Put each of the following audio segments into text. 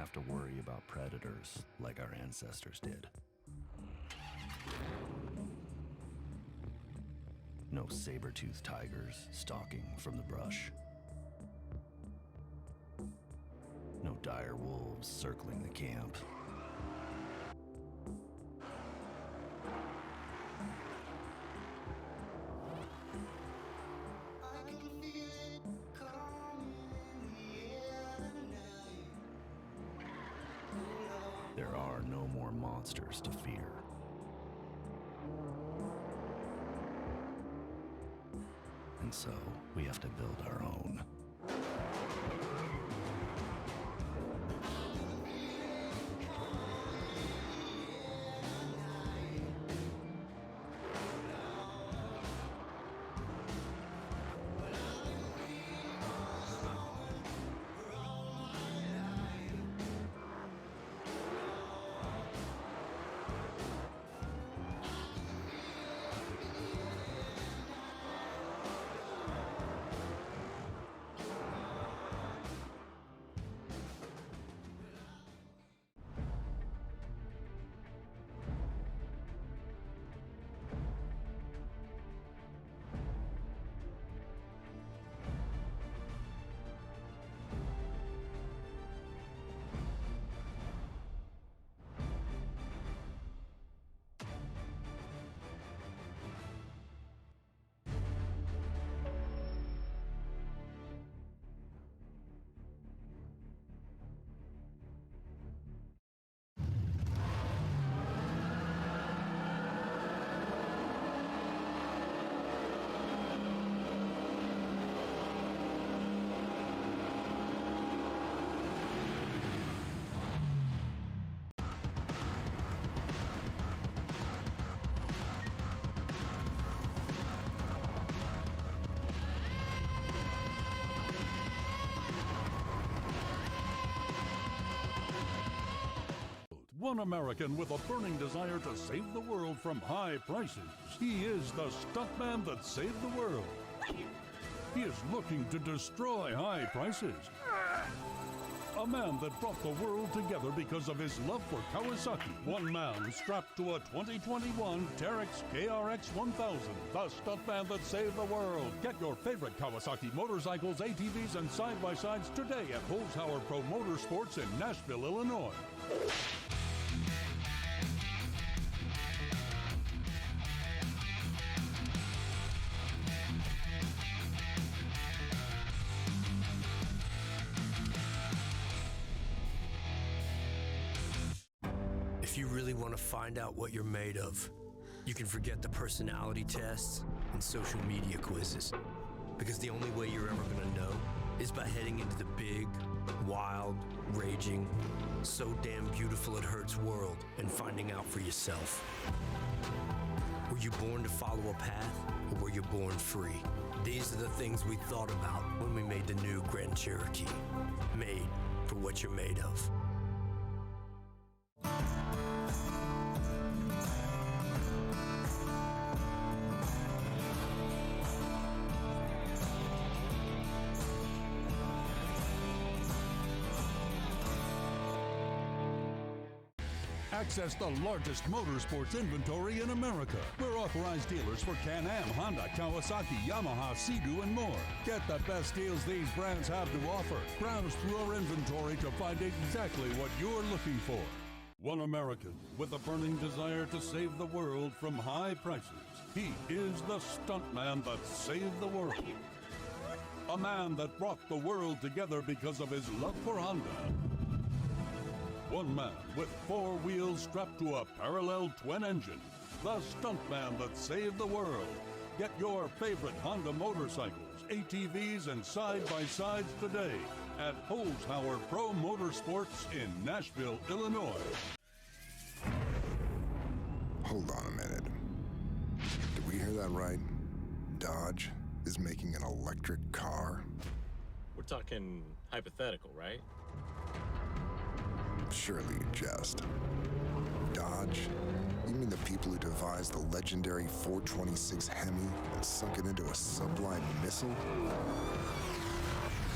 have to worry about predators like our ancestors did. No saber-toothed tigers stalking from the brush. No dire wolves circling the camp. There are no more monsters to fear. And so, we have to build our own. One American with a burning desire to save the world from high prices. He is the stuntman that saved the world. He is looking to destroy high prices. A man that brought the world together because of his love for Kawasaki. One man strapped to a 2021 Terex KRX 1000. The stuntman that saved the world. Get your favorite Kawasaki motorcycles, ATVs, and side-by-sides today at Holzhauer Pro Motorsports in Nashville, Illinois. If you really want to find out what you're made of, you can forget the personality tests and social media quizzes. Because the only way you're ever going to know is by heading into the big, wild, raging, so damn beautiful it hurts world and finding out for yourself. Were you born to follow a path, or were you born free? These are the things we thought about when we made the new Grand Cherokee. Made for what you're made of. Access the largest motorsports inventory in America. We're authorized dealers for Can-Am, Honda, Kawasaki, Yamaha, Sea-Doo, and more. Get the best deals these brands have to offer. Browse through our inventory to find exactly what you're looking for. One American with a burning desire to save the world from high prices. He is the stuntman that saved the world. A man that brought the world together because of his love for Honda. One man with 4 wheels strapped to a parallel twin engine. The stuntman that saved the world. Get your favorite Honda motorcycles, ATVs, and side-by-sides today at Holzhauer Pro Motorsports in Nashville, Illinois. Hold on a minute. Did we hear that right? Dodge is making an electric car? We're talking hypothetical, right? Surely you jest. Dodge? You mean the people who devised the legendary 426 Hemi and sunk it into a sublime missile?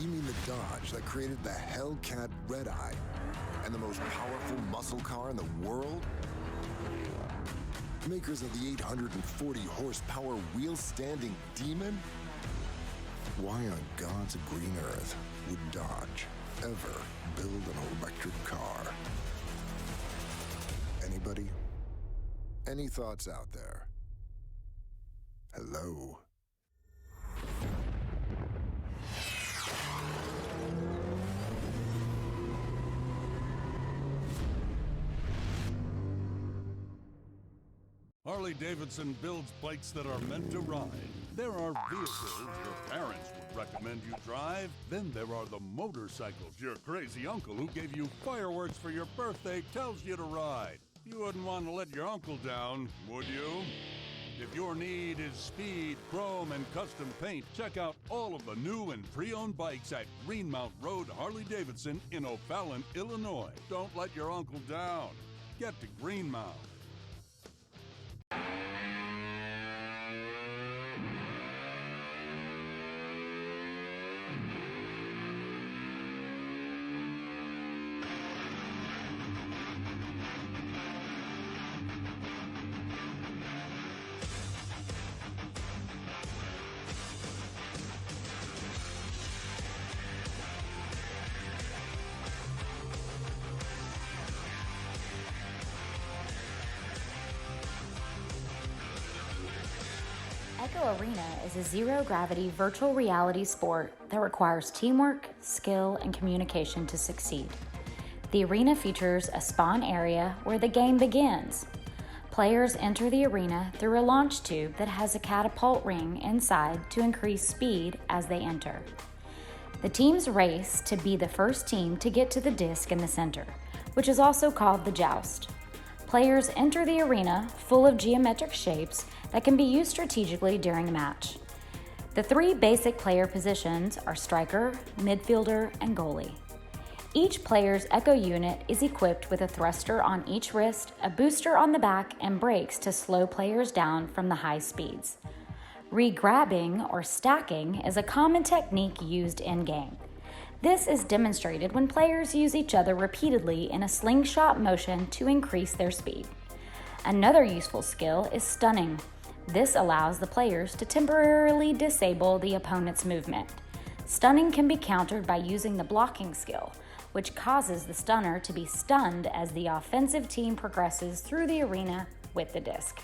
You mean the Dodge that created the Hellcat Red Eye and the most powerful muscle car in the world? Makers of the 840 horsepower wheel-standing Demon? Why on God's green earth would Dodge ever build an electric car? Anybody? Any thoughts out there? Hello? Harley-Davidson builds bikes that are meant to ride. There are vehicles your parents would recommend you drive. Then there are the motorcycles your crazy uncle who gave you fireworks for your birthday tells you to ride. You wouldn't want to let your uncle down, would you? If your need is speed, chrome, and custom paint, check out all of the new and pre-owned bikes at Greenmount Road Harley-Davidson in O'Fallon, Illinois. Don't let your uncle down. Get to Greenmount. Echo Arena is a zero-gravity virtual reality sport that requires teamwork, skill, and communication to succeed. The arena features a spawn area where the game begins. Players enter the arena through a launch tube that has a catapult ring inside to increase speed as they enter. The teams race to be the first team to get to the disc in the center, which is also called the joust. Players enter the arena full of geometric shapes that can be used strategically during a match. The three basic player positions are striker, midfielder, and goalie. Each player's Echo unit is equipped with a thruster on each wrist, a booster on the back, and brakes to slow players down from the high speeds. Re-grabbing or stacking is a common technique used in-game. This is demonstrated when players use each other repeatedly in a slingshot motion to increase their speed. Another useful skill is stunning. This allows the players to temporarily disable the opponent's movement. Stunning can be countered by using the blocking skill, which causes the stunner to be stunned as the offensive team progresses through the arena with the disc.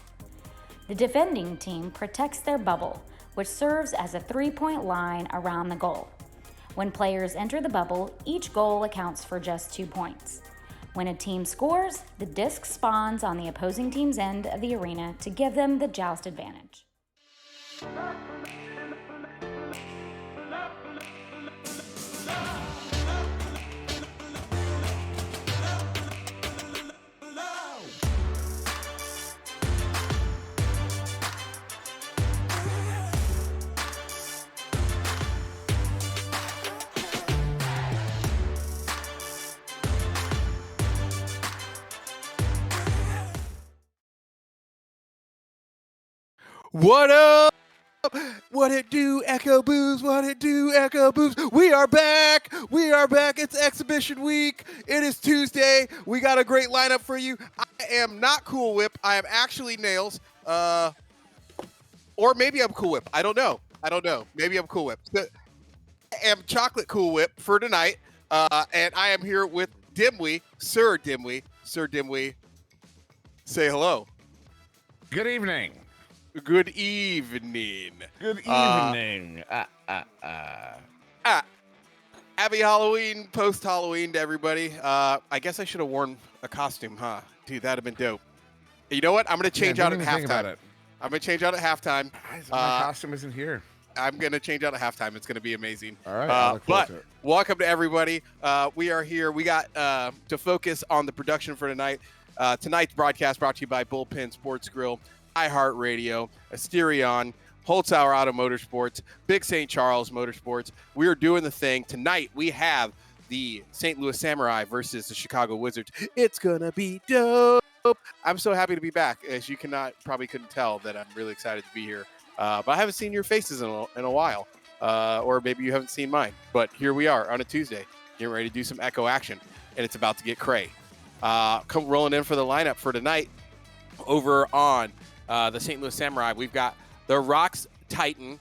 The defending team protects their bubble, which serves as a three-point line around the goal. When players enter the bubble, each goal accounts for just 2 points. When a team scores, the disc spawns on the opposing team's end of the arena to give them the joust advantage. What up? What it do, Echo Boos? What it do, Echo Boos? We are back. We are back. It's exhibition week. It is Tuesday. We got a great lineup for you. I am not Cool Whip. I am actually Nails. Or maybe I'm Cool Whip. I don't know. Maybe I'm Cool Whip. I am Chocolate Cool Whip for tonight. And I am here with Dimwee, Sir Dimwee. Sir Dimwee, say hello. Good evening. Good evening. Good evening. Happy Halloween, post-Halloween to everybody. I guess I should have worn a costume, huh? Dude, that'd have been dope. You know what? I'm going to change out at halftime. I'm going to change out at halftime. My costume isn't here. I'm going to change out at halftime. It's going to be amazing. All right. I look forward to it. Welcome to everybody. We are here. We got to focus on the production for tonight. Tonight's broadcast brought to you by Bullpen Sports Grill, iHeartRadio, Asterion, Holtzauer Auto Motorsports, Big St. Charles Motorsports. We are doing the thing. Tonight we have the St. Louis Samurai versus the Chicago Wizards. It's going to be dope. I'm so happy to be back. As you probably couldn't tell that I'm really excited to be here. But I haven't seen your faces in a while. Or maybe you haven't seen mine. But here we are on a Tuesday, getting ready to do some Echo action. and it's about to get cray. Come rolling in for the lineup for tonight over on the St. Louis Samurai. We've got the Rocks Titan,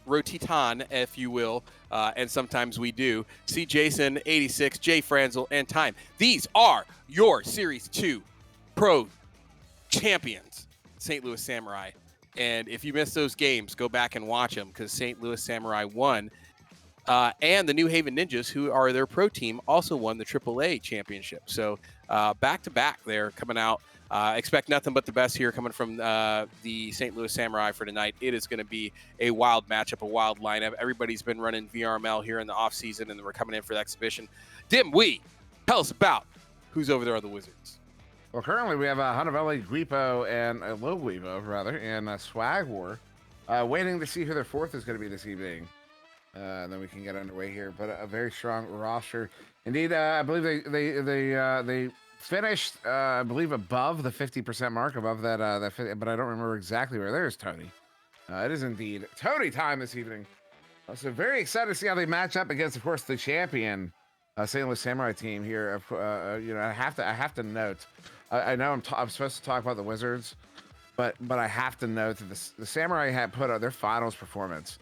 Rotitan, if you will, and sometimes we do. See Jason, 86, Jay Franzel, and Time. These are your Series 2 Pro champions, St. Louis Samurai. And if you missed those games, go back and watch them because St. Louis Samurai won. And the New Haven Ninjas, who are their pro team, also won the AAA championship. So back-to-back there coming out. Expect nothing but the best here coming from the St. Louis Samurai for tonight. It is going to be a wild matchup, a wild lineup. Everybody's been running VRML here in the offseason, and we're coming in for the exhibition. Dim Wee, tell us about who's over there on the Wizards. Well, currently we have Hanavelli, Guipo, and Lil Guipo, rather, and Swag War, waiting to see who their fourth is going to be this evening. And then we can get underway here. But a very strong roster. Indeed, I believe they finished, I believe, above the 50% mark, above that 50, but I don't remember exactly where. There's Tony. It is indeed Tony time this evening. So very excited to see how they match up against, of course, the champion St. Louis Samurai team here. I have to note. I know I'm supposed to talk about the Wizards, but I have to note that the Samurai had put out their finals performance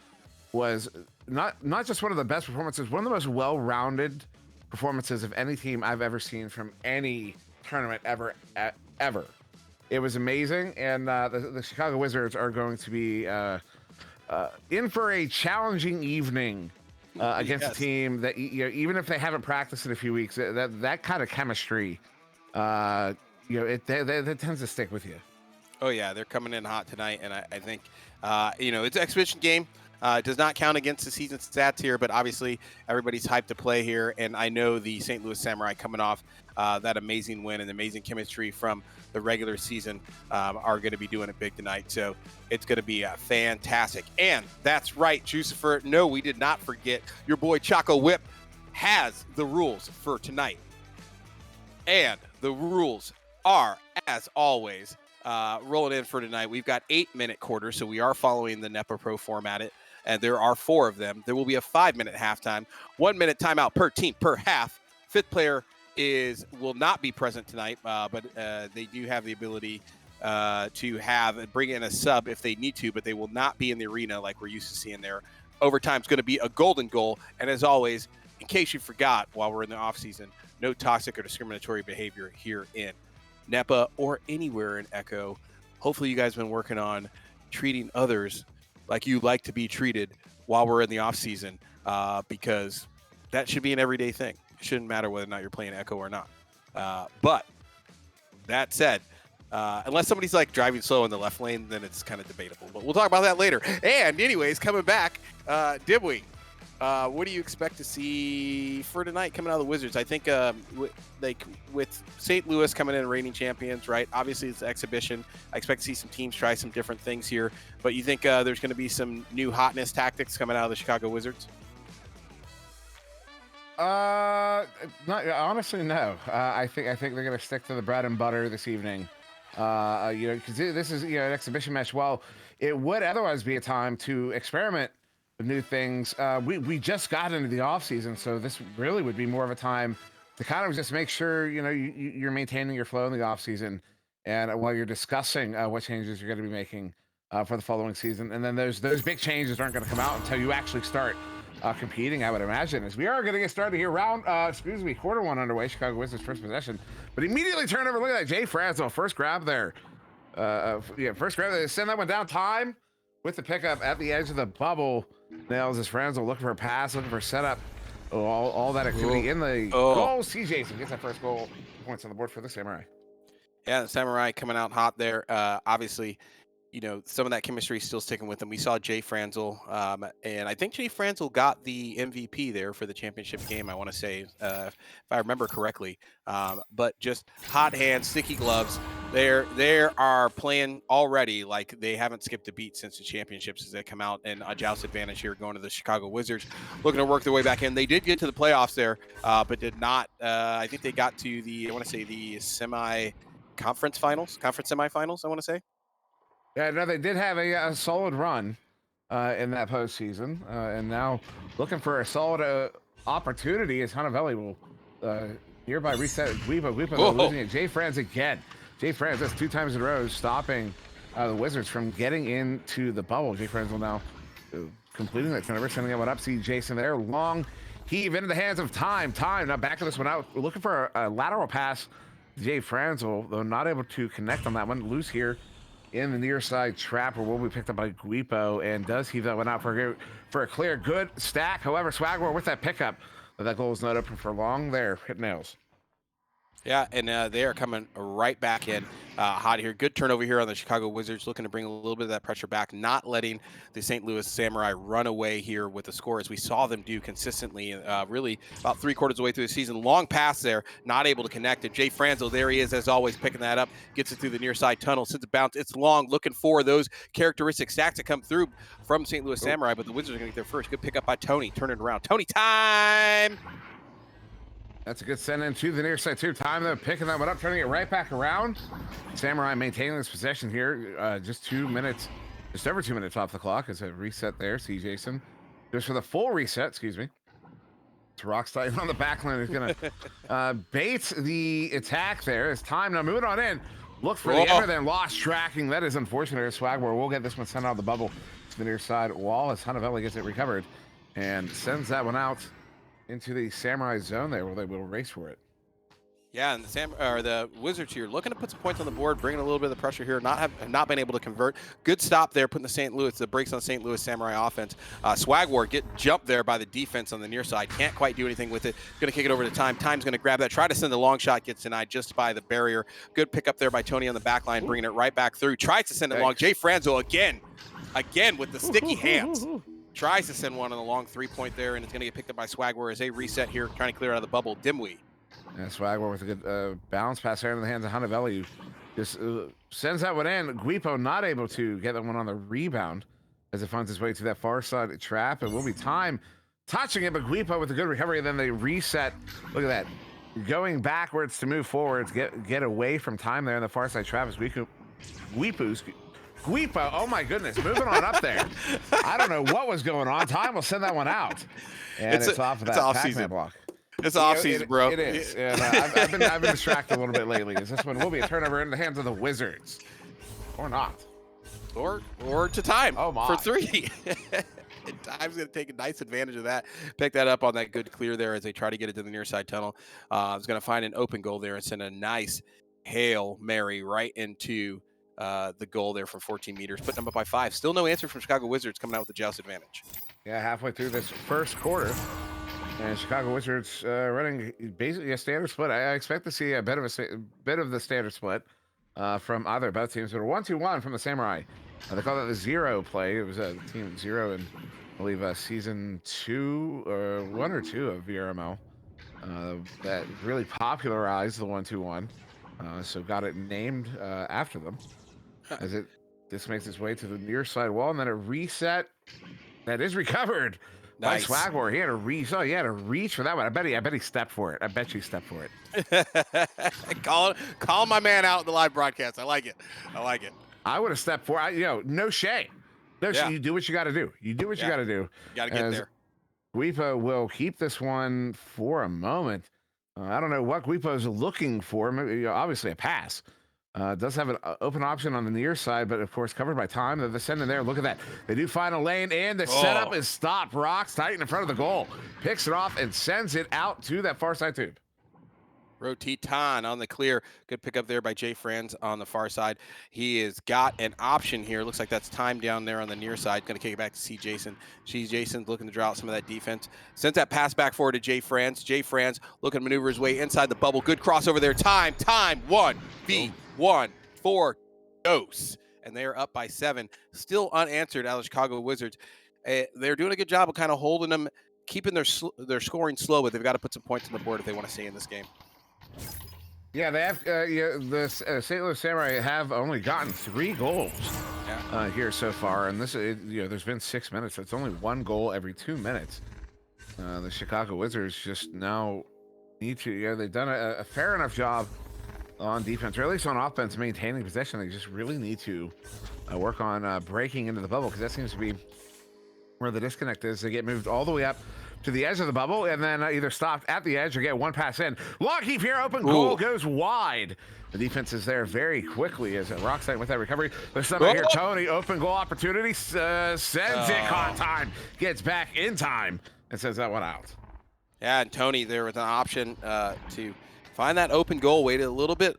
was not just one of the best performances, one of the most well-rounded performances of any team I've ever seen from any tournament ever. It was amazing, and the Chicago Wizards are going to be in for a challenging evening against a team that, even if they haven't practiced in a few weeks, that kind of chemistry, that tends to stick with you. Oh yeah, they're coming in hot tonight, and I think it's an exhibition game. It does not count against the season stats here, but obviously everybody's hyped to play here. And I know the St. Louis Samurai coming off that amazing win and amazing chemistry from the regular season are going to be doing it big tonight. So it's going to be fantastic. And that's right, Jucifer. No, we did not forget. Your boy Choco Whip has the rules for tonight. And the rules are, as always, rolling in for tonight. We've got 8-minute quarters, so we are following the Nepa Pro format. And there are 4 of them. There will be a 5-minute halftime, 1-minute timeout per team per half. Fifth player will not be present tonight, but they do have the ability to bring in a sub if they need to, but they will not be in the arena like we're used to seeing there. Overtime is going to be a golden goal. And as always, in case you forgot, while we're in the offseason, no toxic or discriminatory behavior here in Nepa or anywhere in Echo. Hopefully you guys have been working on treating others like you like to be treated while we're in the off season, because that should be an everyday thing. It shouldn't matter whether or not you're playing Echo or not. But that said, unless somebody's like driving slow in the left lane, then it's kind of debatable, but we'll talk about that later. And anyways, coming back, Dibwe, what do you expect to see for tonight coming out of the Wizards? I think with St. Louis coming in reigning champions, right? Obviously, it's an exhibition. I expect to see some teams try some different things here. But you think there's going to be some new hotness tactics coming out of the Chicago Wizards? Honestly, no. I think they're going to stick to the bread and butter this evening. Because this is an exhibition match. Well, it would otherwise be a time to experiment new things. We just got into the off season, so this really would be more of a time to kind of just make sure you're maintaining your flow in the off season, and while you're discussing what changes you're going to be making for the following season. And then those big changes aren't going to come out until you actually start competing, I would imagine. As we are going to get started here, quarter one underway. Chicago Wizards first possession, but immediately turnover. Look at that, Jay Franzel, first grab there. First grab. They send that one down. Time with the pickup at the edge of the bubble. Nails his Franzel looking for a pass, looking for a setup. All that activity in the goal. C. Jason gets that first goal. Points on the board for the Samurai. Yeah, the Samurai coming out hot there. Obviously, some of that chemistry is still sticking with them. We saw Jay Franzel, and I think Jay Franzel got the MVP there for the championship game, I want to say, if I remember correctly. But just hot hands, sticky gloves. They are playing already like they haven't skipped a beat since the championships as they come out, and a joust advantage here going to the Chicago Wizards, looking to work their way back in. They did get to the playoffs there, but did not. I think they got to the conference semifinals, I want to say. Yeah, no, they did have a solid run in that postseason, and now looking for a solid opportunity as Hanavelli will Nearby reset. Guipo though, losing it. Jay Franz again. Jay Franz, that's 2 times in a row, stopping the Wizards from getting into the bubble. Jay Franz will now completing that turnover, sending that one up. See Jason there. Long heave into the hands of Time. Time now back to this one out. We're looking for a lateral pass. Jay Franzel, though not able to connect on that one. Loose here in the near side trap, or will be picked up by Guipo, and does heave that one out for a clear. Good stack. However, Swagwar with that pickup. But that goal is not open for long there. Hit nails. Yeah, and they are coming right back in hot here. Good turnover here on the Chicago Wizards, looking to bring a little bit of that pressure back, not letting the St. Louis Samurai run away here with the score, as we saw them do consistently, really about 3/4 of the way through the season. Long pass there, not able to connect it. Jay Franzel, there he is, as always, picking that up, gets it through the near side tunnel, sends it bounce. It's long, looking for those characteristic stacks to come through from St. Louis Samurai, but the Wizards are going to get there first. Good pick up by Tony, turn it around. Tony, time! That's a good send in to the near side too. Time though, picking that one up, turning it right back around. Samurai maintaining this possession here. Just 2 minutes, just over 2 minutes off the clock as a reset there. See Jason goes for the full reset. Excuse me. It's Rockstein on the back line who's gonna bait the attack there. It's Time now moving on in. Look for the ender, then lost tracking. That is unfortunate. Swagwar will get this one sent out of the bubble to the near side wall as Hanavelli gets it recovered and sends that one out into the Samurai zone there, where they will race for it. Yeah, and the Wizards here looking to put some points on the board, bringing a little bit of the pressure here. Not been able to convert. Good stop there, putting the brakes on St. Louis Samurai offense. Swagwar get jumped there by the defense on the near side. Can't quite do anything with it. Going to kick it over to Time. Time's going to grab that. Try to send the long shot. Gets denied just by the barrier. Good pick up there by Tony on the back line, bringing it right back through. Tries to send it long. Jay Franzo again with the sticky hands. Tries to send one on the long 3-point there, and it's going to get picked up by Swagwar as they reset here, trying to clear out of the bubble. Dimwee. And Swagwar with a good bounce pass there in the hands of Hanavelli. Just sends that one in. Guipo not able to get that one on the rebound as it finds its way to that far side trap. It will be Time touching it, but Guipo with a good recovery. And then they reset. Look at that. Going backwards to move forwards, get away from Time there in the far side trap. As Guipo, oh my goodness, moving on up there. I don't know what was going on. Time will send that one out. And it's off of that Pac-Man block. It's off season, bro. It is. And I've been distracted a little bit lately, as this one will be a turnover in the hands of the Wizards. Or not. Or to Time for 3. And Time's going to take a nice advantage of that. Pick that up on that good clear there as they try to get it to the near side tunnel. Is going to find an open goal there and send a nice Hail Mary right into the goal there from 14 meters, putting them up by 5. Still no answer from Chicago Wizards, coming out with the joust advantage. Yeah, halfway through this first quarter, and Chicago Wizards running basically a standard split. I expect to see a bit of the standard split from either both teams. But a 1-2-1 from the Samurai. They call that the zero play. It was a team 0 in, I believe, season 2 or 1 or 2 of VRML that really popularized the 1-2-1. So got it named after them. As this makes its way to the near side wall, and then a reset that is recovered by Swagwar. He had a reach for that one. I bet he stepped for it. I bet you stepped for it. Call my man out in the live broadcast. I like it. I would have stepped for it. No shame. You do what you got to do. You do what you got to do. Got to get there. Guipo will keep this one for a moment. I don't know what Guipo is looking for. Maybe, obviously a pass. Does have an open option on the near side, but of course covered by Time. They're sending there. Look at that. They do find a lane, and the setup is stopped. Rocks tight in front of the goal. Picks it off and sends it out to that far side tube. Rotitan on the clear. Good pick up there by Jay Franz on the far side. He has got an option here. Looks like that's Time down there on the near side. Going to kick it back to C. Jason. Jason's looking to draw out some of that defense. Sends that pass back forward to Jay Franz. Jay Franz looking to maneuver his way inside the bubble. Good crossover there. Time. 1v1 for Dose. And they are up by 7. Still unanswered out of the Chicago Wizards. They're doing a good job of kind of holding them, keeping their scoring slow, but they've got to put some points on the board if they want to stay in this game. Yeah, they have. The St. Louis Samurai have only gotten 3 goals here so far, and there's been 6 minutes. So it's only 1 goal every 2 minutes. The Chicago Wizards just now need to. They've done a fair enough job on defense, or at least on offense, maintaining possession. They just really need to work on breaking into the bubble, because that seems to be where the disconnect is. They get moved all the way up to the edge of the bubble and then either stopped at the edge or get one pass in. Long heave here, open goal goes wide. The defense is there very quickly as Roxanne with that recovery. There's somebody here, Tony, open goal opportunity, sends it, caught time, gets back in time, and sends that one out. Yeah, and Tony there with an option to find that open goal. Waited a little bit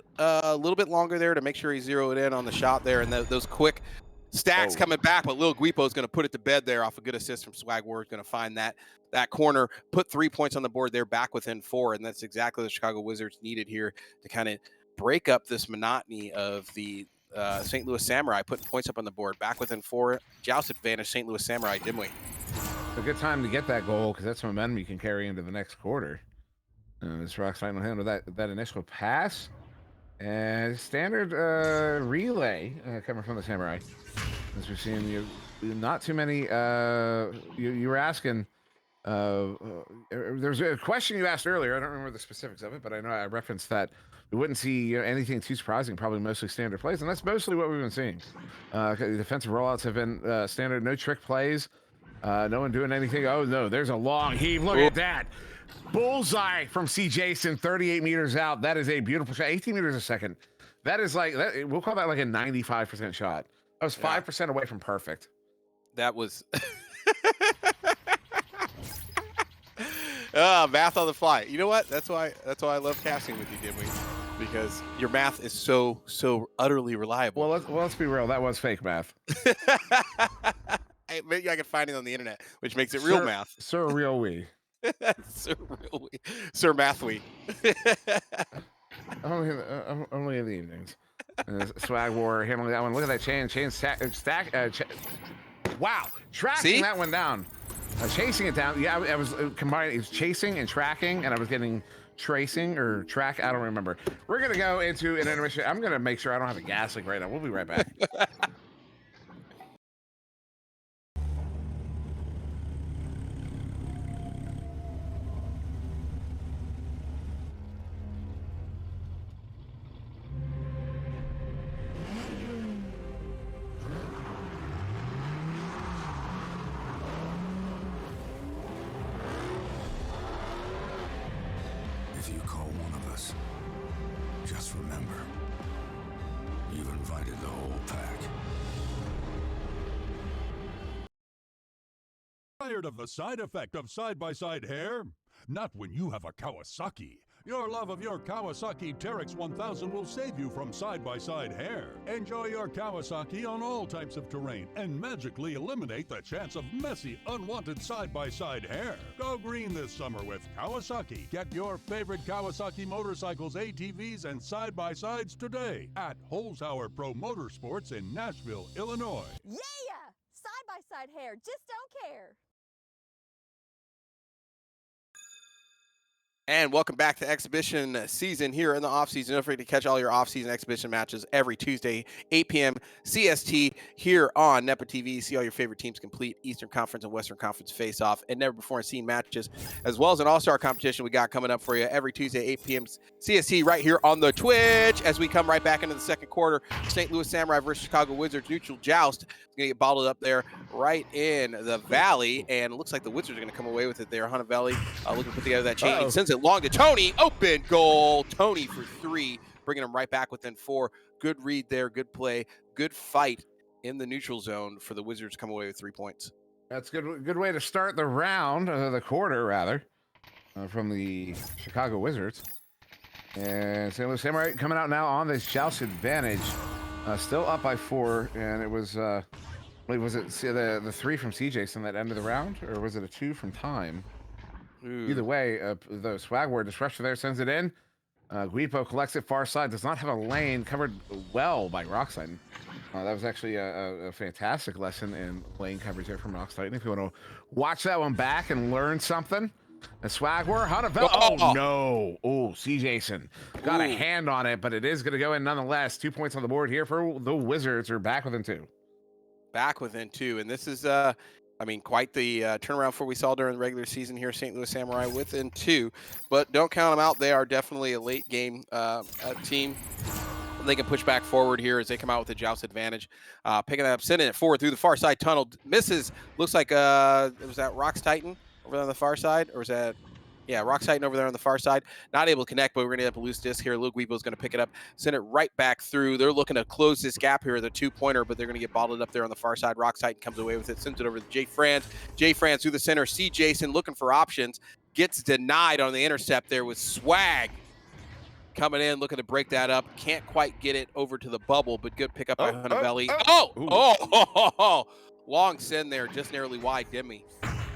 longer there to make sure he zeroed in on the shot there, and those quick stacks coming back. But Lil Guipo is going to put it to bed there off a good assist from Swag War. Going to find that corner, put 3 points on the board there, back within 4, and that's exactly what the Chicago Wizards needed here to kind of break up this monotony of the St. Louis Samurai, putting points up on the board, back within 4. Joust advantage, St. Louis Samurai, dimly. A good time to get that goal because that's momentum you can carry into the next quarter. This Rock's final handle that initial pass and standard relay coming from the Samurai. As we're seeing, not too many. You were asking. There's a question you asked earlier. I don't remember the specifics of it, but I know I referenced that we wouldn't see anything too surprising. Probably mostly standard plays, and that's mostly what we've been seeing. Defensive rollouts have been standard, no trick plays. No one doing anything. Oh no, there's a long heave. Look at that. Bullseye from C. Jason, 38 meters out. That is a beautiful shot. 18 meters a second. That is like that. We'll call that like a 95% shot. I was 5% away from perfect. That was math on the fly. You know what? That's why I love casting with you, Dimwee, because your math is so utterly reliable. Well, let's be real. That was fake math. Maybe I can find it on the internet, which makes it real math. Sir, real we. Sir, real we. Sir, math we. Only in the evenings. Swag War handling that one. Look at that chain stack. Wow, tracking that one down. Chasing it down. Yeah, I was combining. It was chasing and tracking, and I was getting tracing or track. I don't remember. We're gonna go into an intermission. I'm gonna make sure I don't have a gas leak right now. We'll be right back. If you call one of us, just remember, you've invited the whole pack. Tired of the side effect of side-by-side hair? Not when you have a Kawasaki. Your love of your Kawasaki Teryx 1000 will save you from side-by-side hair. Enjoy your Kawasaki on all types of terrain and magically eliminate the chance of messy, unwanted side-by-side hair. Go green this summer with Kawasaki. Get your favorite Kawasaki motorcycles, ATVs, and side-by-sides today at Holzhauer Pro Motorsports in Nashville, Illinois. Yeah! Side-by-side hair, just don't care. And welcome back to exhibition season here in the off-season. Don't forget to catch all your off-season exhibition matches every Tuesday, 8 p.m. CST here on Nepa TV. See all your favorite teams complete Eastern Conference and Western Conference face-off and never before seen matches, as well as an all-star competition we got coming up for you every Tuesday, 8 p.m. CST right here on the Twitch as we come right back into the second quarter. St. Louis Samurai versus Chicago Wizards neutral joust. It's going to get bottled up there right in the valley, and it looks like the Wizards are going to come away with it there. Hunter Valley looking to put together that chain. He sends it long to Tony. Open goal. Tony for 3, bringing him right back within 4. Good read there. Good play. Good fight in the neutral zone for the Wizards to come away with 3 points. That's good way to start the round, the quarter rather, from the Chicago Wizards. And St. Louis Samurai coming out now on this joust advantage, still up by 4, and it was was it the 3 from CJ that ended the round, or was it a 2 from time? Ooh. Either way, the Swag War disruption there sends it in. Guipo collects it far side, does not have a lane, covered well by Roxanne. That was actually a fantastic lesson in lane coverage there from Roxanne. If you want to watch that one back and learn something, the Swag War, oh no! Oh, C. Jason got a hand on it, but it is going to go in nonetheless. 2 points on the board here for the Wizards. Are back within 2. Back within 2, and this is quite the turnaround for what we saw during the regular season here. St. Louis Samurai within 2, but don't count them out. They are definitely a late game team. They can push back forward here as they come out with a joust advantage. Picking it up, sending it forward through the far side tunnel. Misses. Looks like it was that Rocks Titan over there on the far side, or was that? Yeah, Rock's Titan over there on the far side. Not able to connect, but we're going to have a loose disc here. Lil Guibo's going to pick it up, send it right back through. They're looking to close this gap here, the two-pointer, but they're going to get bottled up there on the far side. Rock's Titan comes away with it, sends it over to Jay Franz. Jay Franz through the center. See Jason looking for options. Gets denied on the intercept there with Swag coming in, looking to break that up. Can't quite get it over to the bubble, but good pickup by Hunavelli. Long send there, just narrowly wide. Demi.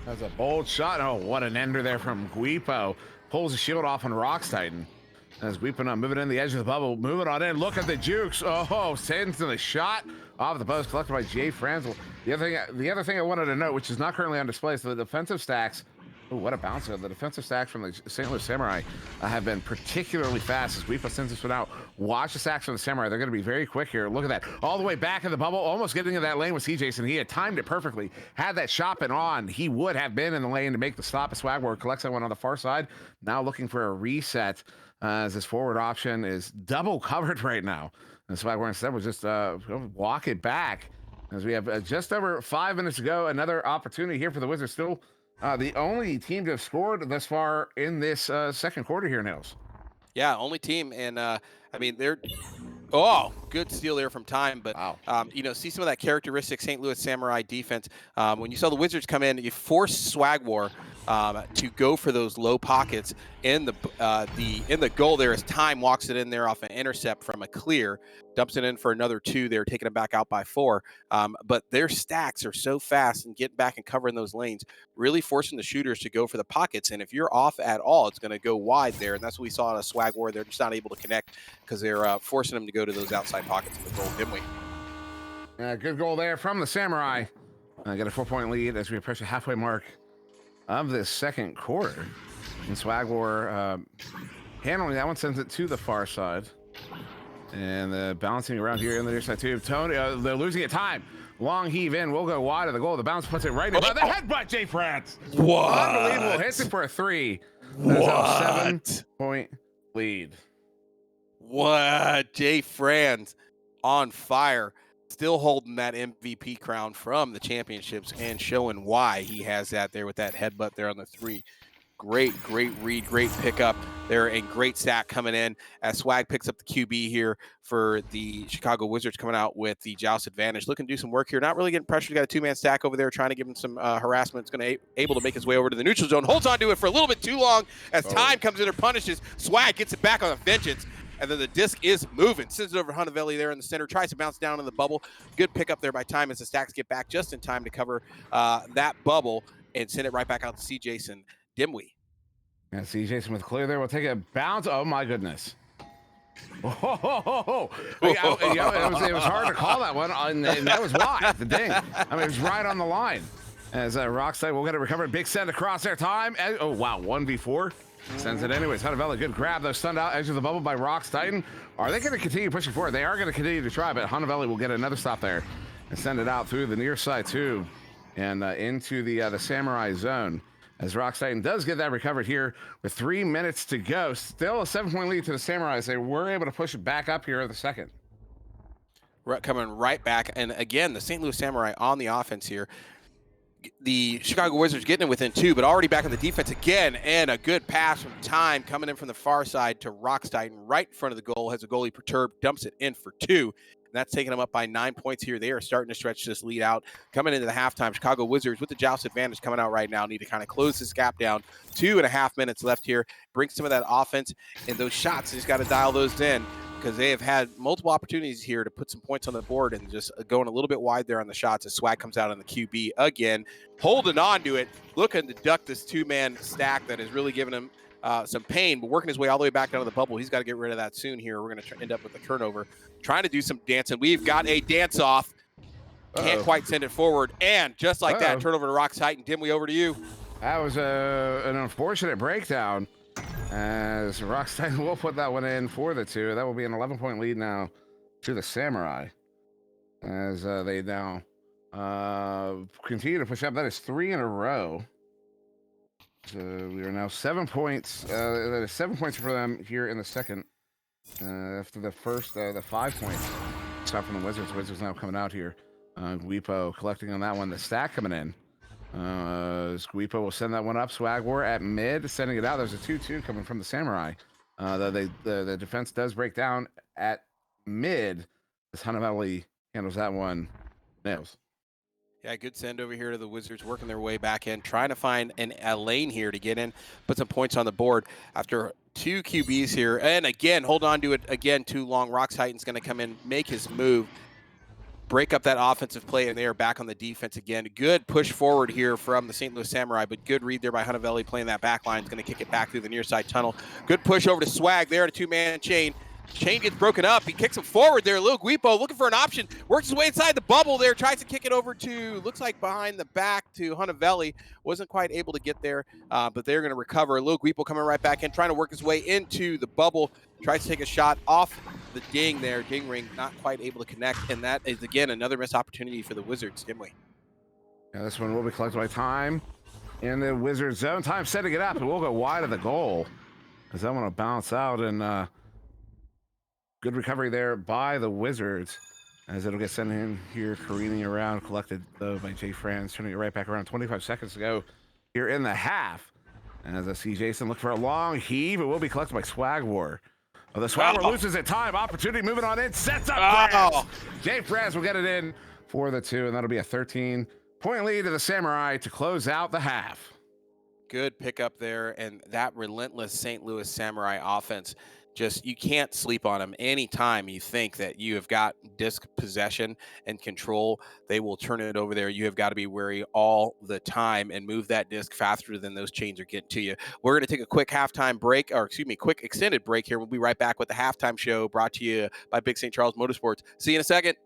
That's a bold shot. Oh, what an ender there from Guipo. Pulls the shield off on Rock's Titan. As Guipo now moving in the edge of the bubble, moving on in. Look at the jukes. Oh, sends to the shot off the post, collected by Jay Franzel. The other thing I wanted to note, which is not currently on display, is the defensive stacks. Oh, what a bouncer. The defensive stacks from the St. Louis Samurai have been particularly fast as Guipo sends this one out. Watch the stacks from the Samurai. They're going to be very quick here. Look at that. All the way back in the bubble, almost getting into that lane with CJson. He had timed it perfectly. Had that shot been on, he would have been in the lane to make the stop. Swagwar collects that one on the far side. Now looking for a reset as his forward option is double covered right now. And Swagwar instead was just walk it back. As we have just over 5 minutes to go, another opportunity here for the Wizards. Still the only team to have scored thus far in this second quarter here, Nils. Yeah, only team. And, I mean, they're good steal there from Time. But, wow. See some of that characteristic St. Louis Samurai defense. When you saw the Wizards come in, you forced Swagwar to go for those low pockets in the goal there as Time walks it in there off an intercept from a clear, dumps it in for another 2 there, taking it back out by 4. But their stacks are so fast and getting back and covering those lanes, really forcing the shooters to go for the pockets. And if you're off at all, it's going to go wide there. And that's what we saw in a Swagwar. They're just not able to connect because they're forcing them to go to those outside pockets in the goal, didn't we? Good goal there from the Samurai. Got a 4-point lead as we approach the halfway mark of this second quarter. And Swagwar handling that one, sends it to the far side. And bouncing around here in the near side too. Tony, they're losing it. Time. Long heave in. We'll go wide of the goal. The bounce puts it right in the headbutt, Jay Franz. What? Unbelievable. Hits it for a 3. That's a 7-point lead. What? Jay Franz on fire. Still holding that MVP crown from the championships and showing why he has that there with that headbutt there on the 3. Great read, great pickup there, and great stack coming in as Swag picks up the QB here for the Chicago Wizards, coming out with the joust advantage. Looking to do some work here, not really getting pressure. He's got a 2-man stack over there, trying to give him some harassment. It's going to able to make his way over to the neutral zone. Holds on to it for a little bit too long as Time comes in and punishes. Swag gets it back on a vengeance. And then the disc is moving. Sends it over to Hunavelli there in the center. Tries to bounce down in the bubble. Good pickup there by Time as the stacks get back just in time to cover that bubble and send it right back out to C. Jason Dimwee. Yeah, C. Jason with clear there. We'll take a bounce. Oh, my goodness. Oh, it was hard to call that one. And that was wide. The ding. I mean, it was right on the line. As Rockside will get it recovered. Big send across their Time. Oh, wow. 1v4. Sends it anyways. Hunavelli, good grab. They're stunned out edge of the bubble by Rock's Titan. Are they going to continue pushing forward? They are going to continue to try, but Hunavelli will get another stop there and send it out through the near side too, and into the Samurai zone. As Rock's Titan does get that recovered here with 3 minutes to go. Still a 7-point lead to the Samurai as they were able to push it back up here in the second. Coming right back, and again, the St. Louis Samurai on the offense here. The Chicago Wizards getting it within 2, but already back on the defense again, and a good pass from Time coming in from the far side to Rock's Titan right in front of the goal. Has a goalie perturbed, dumps it in for 2. And that's taking them up by 9 points here. They are starting to stretch this lead out. Coming into the halftime, Chicago Wizards with the joust advantage coming out right now. Need to kind of close this gap down. 2.5 minutes left here. Bring some of that offense and those shots. They just got to dial those in, because they have had multiple opportunities here to put some points on the board and just going a little bit wide there on the shots as Swag comes out on the QB again, holding on to it, looking to duck this 2-man stack that is really giving him some pain, but working his way all the way back down to the bubble. He's got to get rid of that soon here. We're going to end up with a turnover. Trying to do some dancing. We've got a dance-off. Can't quite send it forward. And just like that, turnover to Rock's Titan. Dimwee, over to you. That was an unfortunate breakdown. As Rock's Titan will put that one in for the 2. That will be an 11-point lead now to the Samurai. As they now continue to push up. That is 3 in a row. So we are now 7 points. That is 7 points for them here in the second. After the first, the 5 points stop from the Wizards. Wizards now coming out here. Guipo collecting on that one. The stack coming in. Guipo will send that one up. Swag War at mid, sending it out. There's a 2-2 coming from the Samurai. Though the defense does break down at mid. As Hanaveli handles that one. Nails. Yeah, good send over here to the Wizards, working their way back in, trying to find a lane here to get in, put some points on the board after 2 QBs here. And again, hold on to it again too long. Rocks Titan's going to come in, make his move, break up that offensive play, and they are back on the defense again. Good push forward here from the St. Louis Samurai, but good read there by Hanaveli playing that back line. Is going to kick it back through the near side tunnel. Good push over to Swag there in a 2-man chain. Chain gets broken up. He kicks him forward there. Lil Guipo looking for an option. Works his way inside the bubble there. Tries to kick it over to, looks like behind the back to Hanaveli. Wasn't quite able to get there, but they're going to recover. Lil Guipo coming right back in, trying to work his way into the bubble. Tries to take a shot off the ding there. Ding ring, not quite able to connect. And that is, again, another missed opportunity for the Wizards, Dimway. Yeah, this one will be collected by Time in the Wizard zone. Time setting it up, and we'll go wide of the goal. As that one will bounce out, and good recovery there by the Wizards, as it'll get sent in here, careening around, collected though by Jay Franz, turning it right back around 25 seconds to go here in the half. And as I see Jason look for a long heave, it will be collected by Swag War. Oh, the Swag War loses at Time. Opportunity moving on in, sets up Franz. Jay Franz will get it in for the 2, and that'll be a 13-point lead to the Samurai to close out the half. Good pickup there, and that relentless St. Louis Samurai offense, just, you can't sleep on them. Anytime you think that you have got disc possession and control, they will turn it over there. You have got to be wary all the time and move that disc faster than those chains are getting to you. We're going to take a quick halftime break, or excuse me, quick extended break here. We'll be right back with the halftime show brought to you by Big St. Charles Motorsports. See you in a second.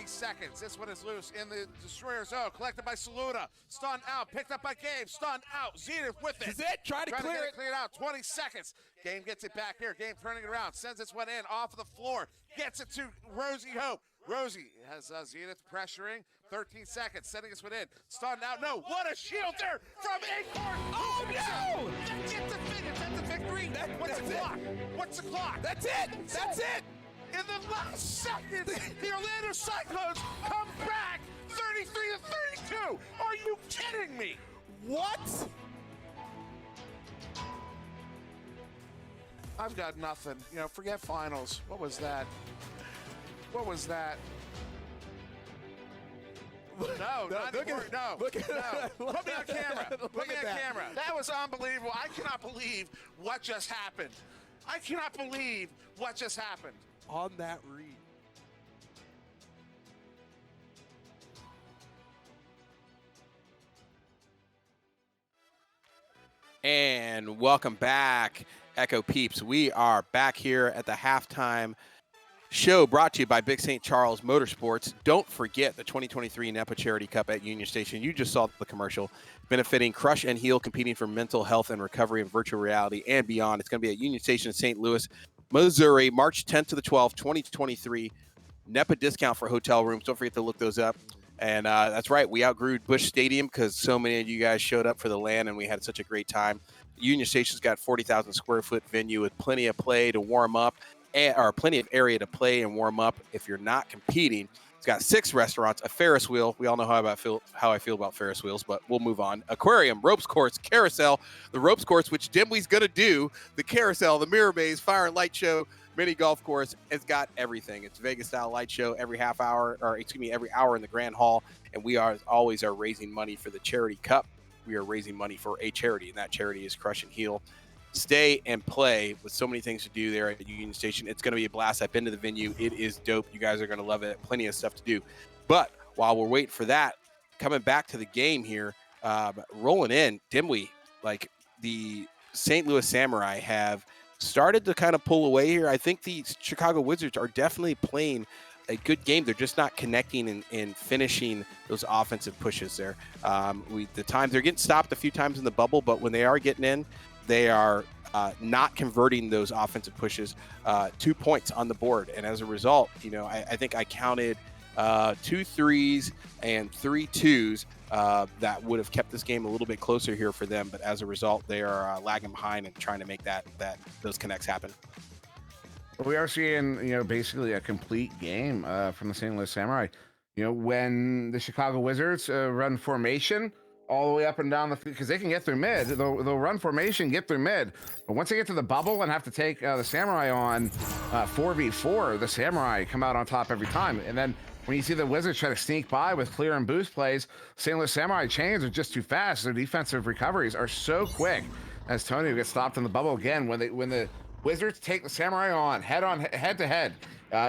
Seconds. This one is loose in the Destroyer zone. Collected by Saluda. Stunned out. Picked up by Game. Stunned out. Zenith with it. This is it. Try to clear it. Cleared out. 20 seconds. Game gets it back here. Game turning it around. Sends this one in off of the floor. Gets it to Rosie Hope. Rosie has Zenith pressuring. 13 seconds. Sending this one in. Stunned out. No. What a shield there from Acorn. Oh, no. That gets the finish. That's a victory. What's the clock? What's the clock? That's it. That's it. In the last second, the Orlando Cyclones come back 33-32. Are you kidding me? What? I've got nothing. You know, forget finals. What was that? What was that? No, not anymore. No. Put me on camera. Put me on camera. That was unbelievable. I cannot believe what just happened. I cannot believe what just happened. On that read. And welcome back, Echo Peeps. We are back here at the halftime show brought to you by Big St. Charles Motorsports. Don't forget the 2023 Nepa Charity Cup at Union Station. You just saw the commercial, benefiting Crush and Heal, competing for mental health and recovery in virtual reality and beyond. It's going to be at Union Station in St. Louis, Missouri, March 10th to the 12th, 2023. Nepa discount for hotel rooms. Don't forget to look those up. And that's right, we outgrew Busch Stadium because so many of you guys showed up for the LAN and we had such a great time. Union Station's got 40,000 square foot venue with plenty of play to warm up, or plenty of area to play and warm up if you're not competing. It's got 6 restaurants, a Ferris wheel. We all know how I feel about Ferris wheels, but we'll move on. Aquarium, ropes course, carousel, the ropes course, which Dimwey's going to do, the carousel, the mirror maze, fire and light show, mini golf course. It's got everything. It's Vegas style light show every every hour in the Grand Hall. And we always are raising money for the charity cup. We are raising money for a charity, and that charity is Crush and Heal. Stay and play with so many things to do there at Union Station. It's going to be a blast. I've been to the venue. It is dope. You guys are going to love it. Plenty of stuff to do. But while we're waiting for that, coming back to the game here, rolling in, Dimwey, like the St. Louis Samurai have started to kind of pull away here. I think the Chicago Wizards are definitely playing a good game. They're just not connecting and finishing those offensive pushes there. They're getting stopped a few times in the bubble, but when they are getting in, they are not converting those offensive pushes. 2 points on the board. And as a result, I think I counted 2 threes and 3 twos that would have kept this game a little bit closer here for them. But as a result, they are lagging behind and trying to make those connects happen. We are seeing, basically a complete game from the St. Louis Samurai. When the Chicago Wizards run formation all the way up and down the field, because they can get through mid. They'll run formation, get through mid. But once they get to the bubble and have to take the Samurai on 4v4, the Samurai come out on top every time. And then when you see the Wizards try to sneak by with clear and boost plays, St. Louis Samurai chains are just too fast. Their defensive recoveries are so quick. As Tony gets stopped in the bubble again, when the Wizards take the Samurai on head to head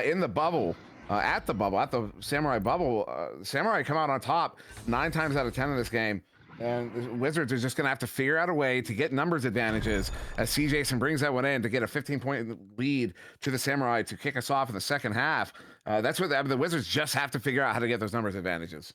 in the bubble, at the Samurai bubble. Samurai come out on top 9 times out of 10 in this game. And the Wizards are just going to have to figure out a way to get numbers advantages as C. Jason brings that one in to get a 15-point lead to the Samurai to kick us off in the second half. That's what the Wizards just have to figure out how to get those numbers advantages.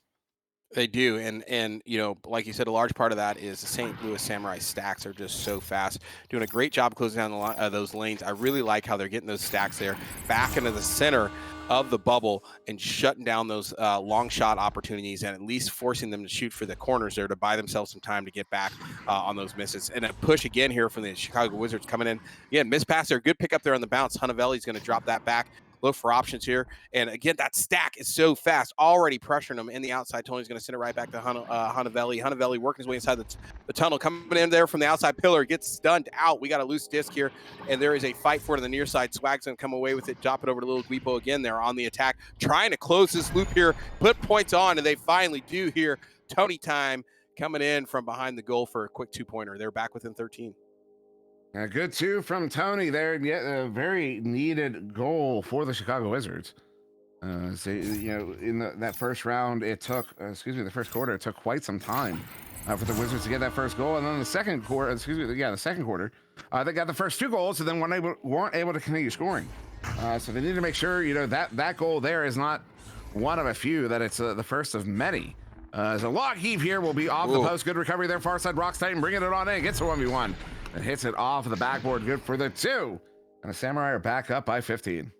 They do, and like you said, a large part of that is the St. Louis Samurai stacks are just so fast, doing a great job closing down those lanes. I really like how they're getting those stacks there back into the center of the bubble and shutting down those long shot opportunities and at least forcing them to shoot for the corners there to buy themselves some time to get back on those misses. And a push again here from the Chicago Wizards coming in. Again, miss pass there, good pick up there on the bounce. Hunavelli's going to drop that back. Look for options here. And again, that stack is so fast, already pressuring him in the outside. Tony's going to send it right back to Hunavelli. Hunavelli working his way inside the tunnel, coming in there from the outside pillar, gets stunned out. We got a loose disc here, and there is a fight for it on the near side. Swag's going to come away with it, drop it over to Little Guipo again. They're on the attack, trying to close this loop here, put points on, and they finally do here. Tony time coming in from behind the goal for a quick 2-pointer. They're back within 13. A good 2 from Tony there. Yet a very needed goal for the Chicago Wizards. In that first round, the first quarter, it took quite some time for the Wizards to get that first goal. And then the second quarter, they got the first 2 goals and then weren't able to continue scoring. So they need to make sure, that goal there is not one of a few, that it's the first of many. As a log heave here will be off the post. Good recovery there, far side. Rocks Titan bringing it on in. Gets a 1v1. And hits it off of the backboard. Good for the 2. And the Samurai are back up by 15.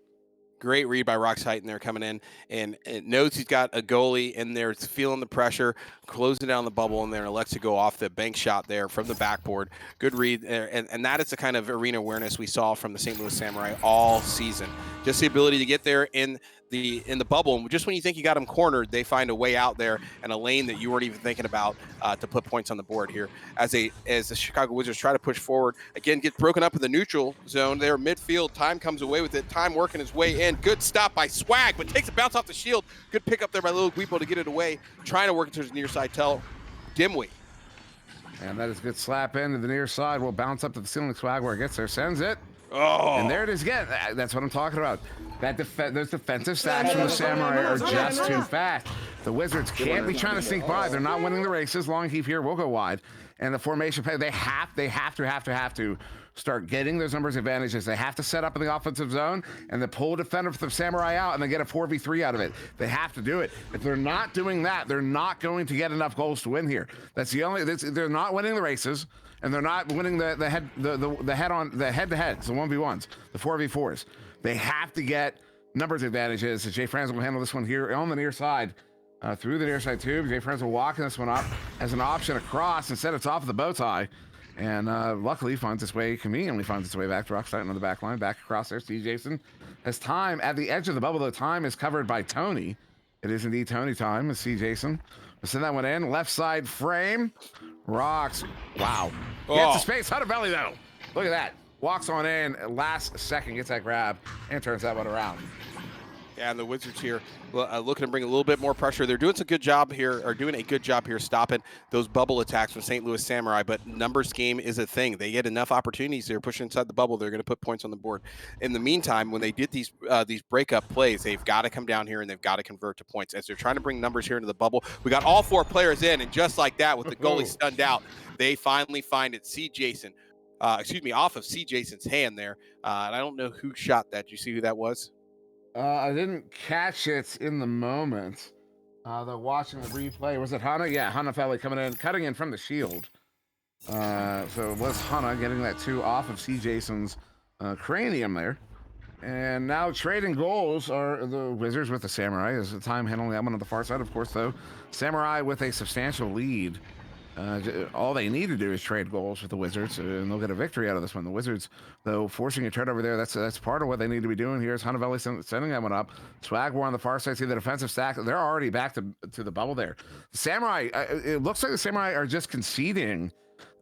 Great read by Rox Heighton there coming in, and it knows he's got a goalie in there. It's feeling the pressure, closing down the bubble in there, and lets it go off the bank shot there from the backboard. Good read there, and that is the kind of arena awareness we saw from the St. Louis Samurai all season. Just the ability to get there in the bubble, and just when you think you got them cornered, they find a way out there and a lane that you weren't even thinking about to put points on the board here. As the Chicago Wizards try to push forward, again, get broken up in the neutral zone there, midfield. Time comes away with it. Time working his way in. Good stop by Swag, but takes a bounce off the shield. Good pick up there by Little Guipo to get it away. Trying to work it to his near side tell. Dimwey. And that is a good slap into the near side. Will bounce up to the ceiling. Swag where it gets there. Sends it Oh, And there it is again. That's what I'm talking about. Those defensive stacks from the Samurai are just too fast. The Wizards can't be trying to sneak by. They're not winning the races. Long heap here will go wide. And the formation play, they have to start getting those numbers advantages. They have to set up in the offensive zone and then pull a defender from the Samurai out and then get a 4v3 out of it. They have to do it. If they're not doing that, they're not going to get enough goals to win here. That's the only. They're not winning the races. And they're not winning the head-to-heads, the 1v1s, the 4v4s. They have to get numbers advantages. Jay Franz will handle this one here on the near side, through the near side tube. Jay Franz will walk this one up as an option across. Instead, it's off of the bow tie. And luckily, conveniently finds its way back to Rockstein on the back line. Back across there, see Jason has time at the edge of the bubble. The time is covered by Tony. It is indeed Tony time. Let's see Jason. We'll send that one in. Left side frame. Rocks. Wow. Gets the space. Hunter Belly, though. Look at that. Walks on in. Last second. Gets that grab and turns that one around. Yeah, and the Wizards here looking to bring a little bit more pressure. They're doing a good job here stopping those bubble attacks from St. Louis Samurai, but numbers game is a thing. They get enough opportunities. They're pushing inside the bubble. They're going to put points on the board. In the meantime, when they did these breakup plays, they've got to come down here and they've got to convert to points. As they're trying to bring numbers here into the bubble, we got all 4 players in, and just like that, with the goalie stunned out, they finally find it. See Jason. Off of C. Jason's hand there. And I don't know who shot that. Do you see who that was? I didn't catch it in the moment. They're watching the replay. Was it Hana? Yeah, Hana Feli coming in, cutting in from the shield. So it was Hana getting that 2 off of C. Jason's cranium there. And now trading goals are the Wizards with the Samurai. As the time handling that one on the far side, of course, though. Samurai with a substantial lead. All they need to do is trade goals with the Wizards, and they'll get a victory out of this one. The Wizards, though, forcing a turnover there, that's part of what they need to be doing here. Is Hanavelli sending that one up. Swagwar on the far side, see the defensive stack. They're already back to the bubble there. The Samurai, it looks like the Samurai are just conceding.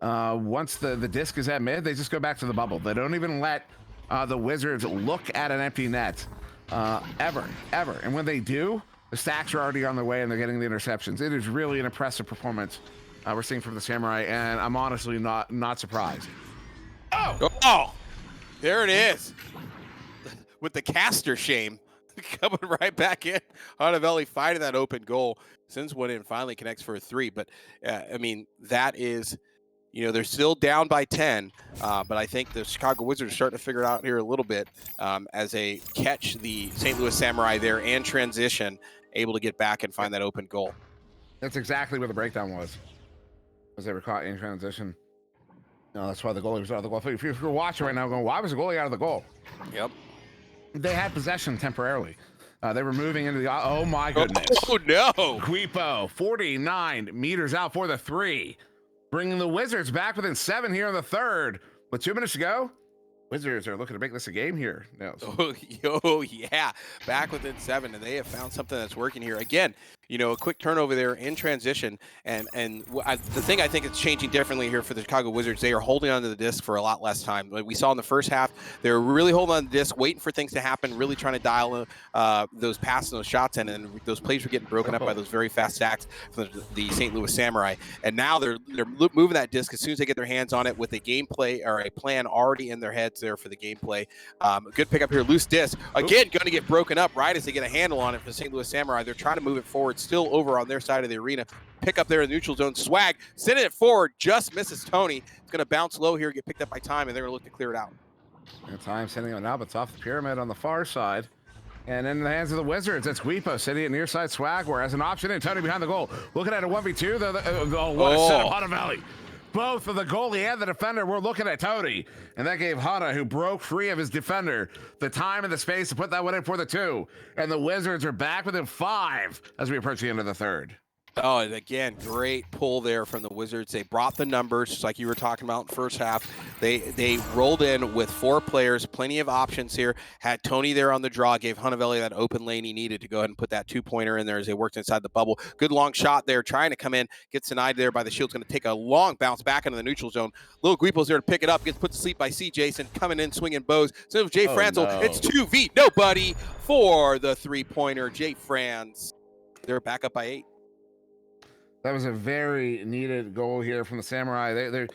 Once the disc is at mid, they just go back to the bubble. They don't even let the Wizards look at an empty net ever. And when they do, the stacks are already on their way, and they're getting the interceptions. It is really an impressive performance we're seeing from the Samurai, and I'm honestly not surprised. Oh, there it is. With the caster shame coming right back in. Hanavelli fighting that open goal. Sends one in, finally connects for a 3. But, that is, they're still down by 10. But I think the Chicago Wizards are starting to figure it out here a little bit as they catch the St. Louis Samurai there and transition, able to get back and find that open goal. That's exactly where the breakdown was. As they were caught in transition. No, that's why the goalie was out of the goal. If you're watching right now going, why was the goalie out of the goal? Yep. They had possession temporarily. They were moving into the... Oh, my goodness. Oh, no. Guipo, 49 meters out for the 3. Bringing the Wizards back within 7 here in the third. With 2 minutes to go, Wizards are looking to make this a game here. No. Oh, yeah. Back within 7, and they have found something that's working here. Again, a quick turnover there in transition. And the thing I think is changing differently here for the Chicago Wizards, they are holding onto the disc for a lot less time. Like we saw in the first half, they were really holding on to the disc, waiting for things to happen, really trying to dial those passes and those shots in, and those plays were getting broken up by those very fast stacks from the St. Louis Samurai. And now they're moving that disc as soon as they get their hands on it with a gameplay or a plan already in their heads there for the gameplay. Good pickup here, loose disc. Again, going to get broken up right as they get a handle on it for the St. Louis Samurai. They're trying to move it forward, still over on their side of the arena. Pick up there in the neutral zone. Swag, sending it forward, just misses Tony. It's going to bounce low here, get picked up by Time, and they're going to look to clear it out. And Time sending it now, but it's off the pyramid on the far side. And in the hands of the Wizards, it's Guipo sitting at near side Swagwar as an option, and Tony behind the goal. Looking at a 1v2. What a setup, Hana Valley. Both of the goalie and the defender were looking at Tony, and that gave Hana, who broke free of his defender, the time and the space to put that one in for the 2. And the Wizards are back within 5 as we approach the end of the third. Oh, and again, great pull there from the Wizards. They brought the numbers, just like you were talking about in the first half. They rolled in with 4 players, plenty of options here. Had Tony there on the draw, gave Hanavelli that open lane he needed to go ahead and put that 2-pointer in there as they worked inside the bubble. Good long shot there, trying to come in, gets denied there by the Shield's going to take a long bounce back into the neutral zone. Little Guipo's there to pick it up, gets put to sleep by C. Jason, coming in, swinging bows. So Jay Franzel, no. It's 2v, nobody for the 3-pointer. Jay Franz, they're back up by 8. That was a very needed goal here from the Samurai. They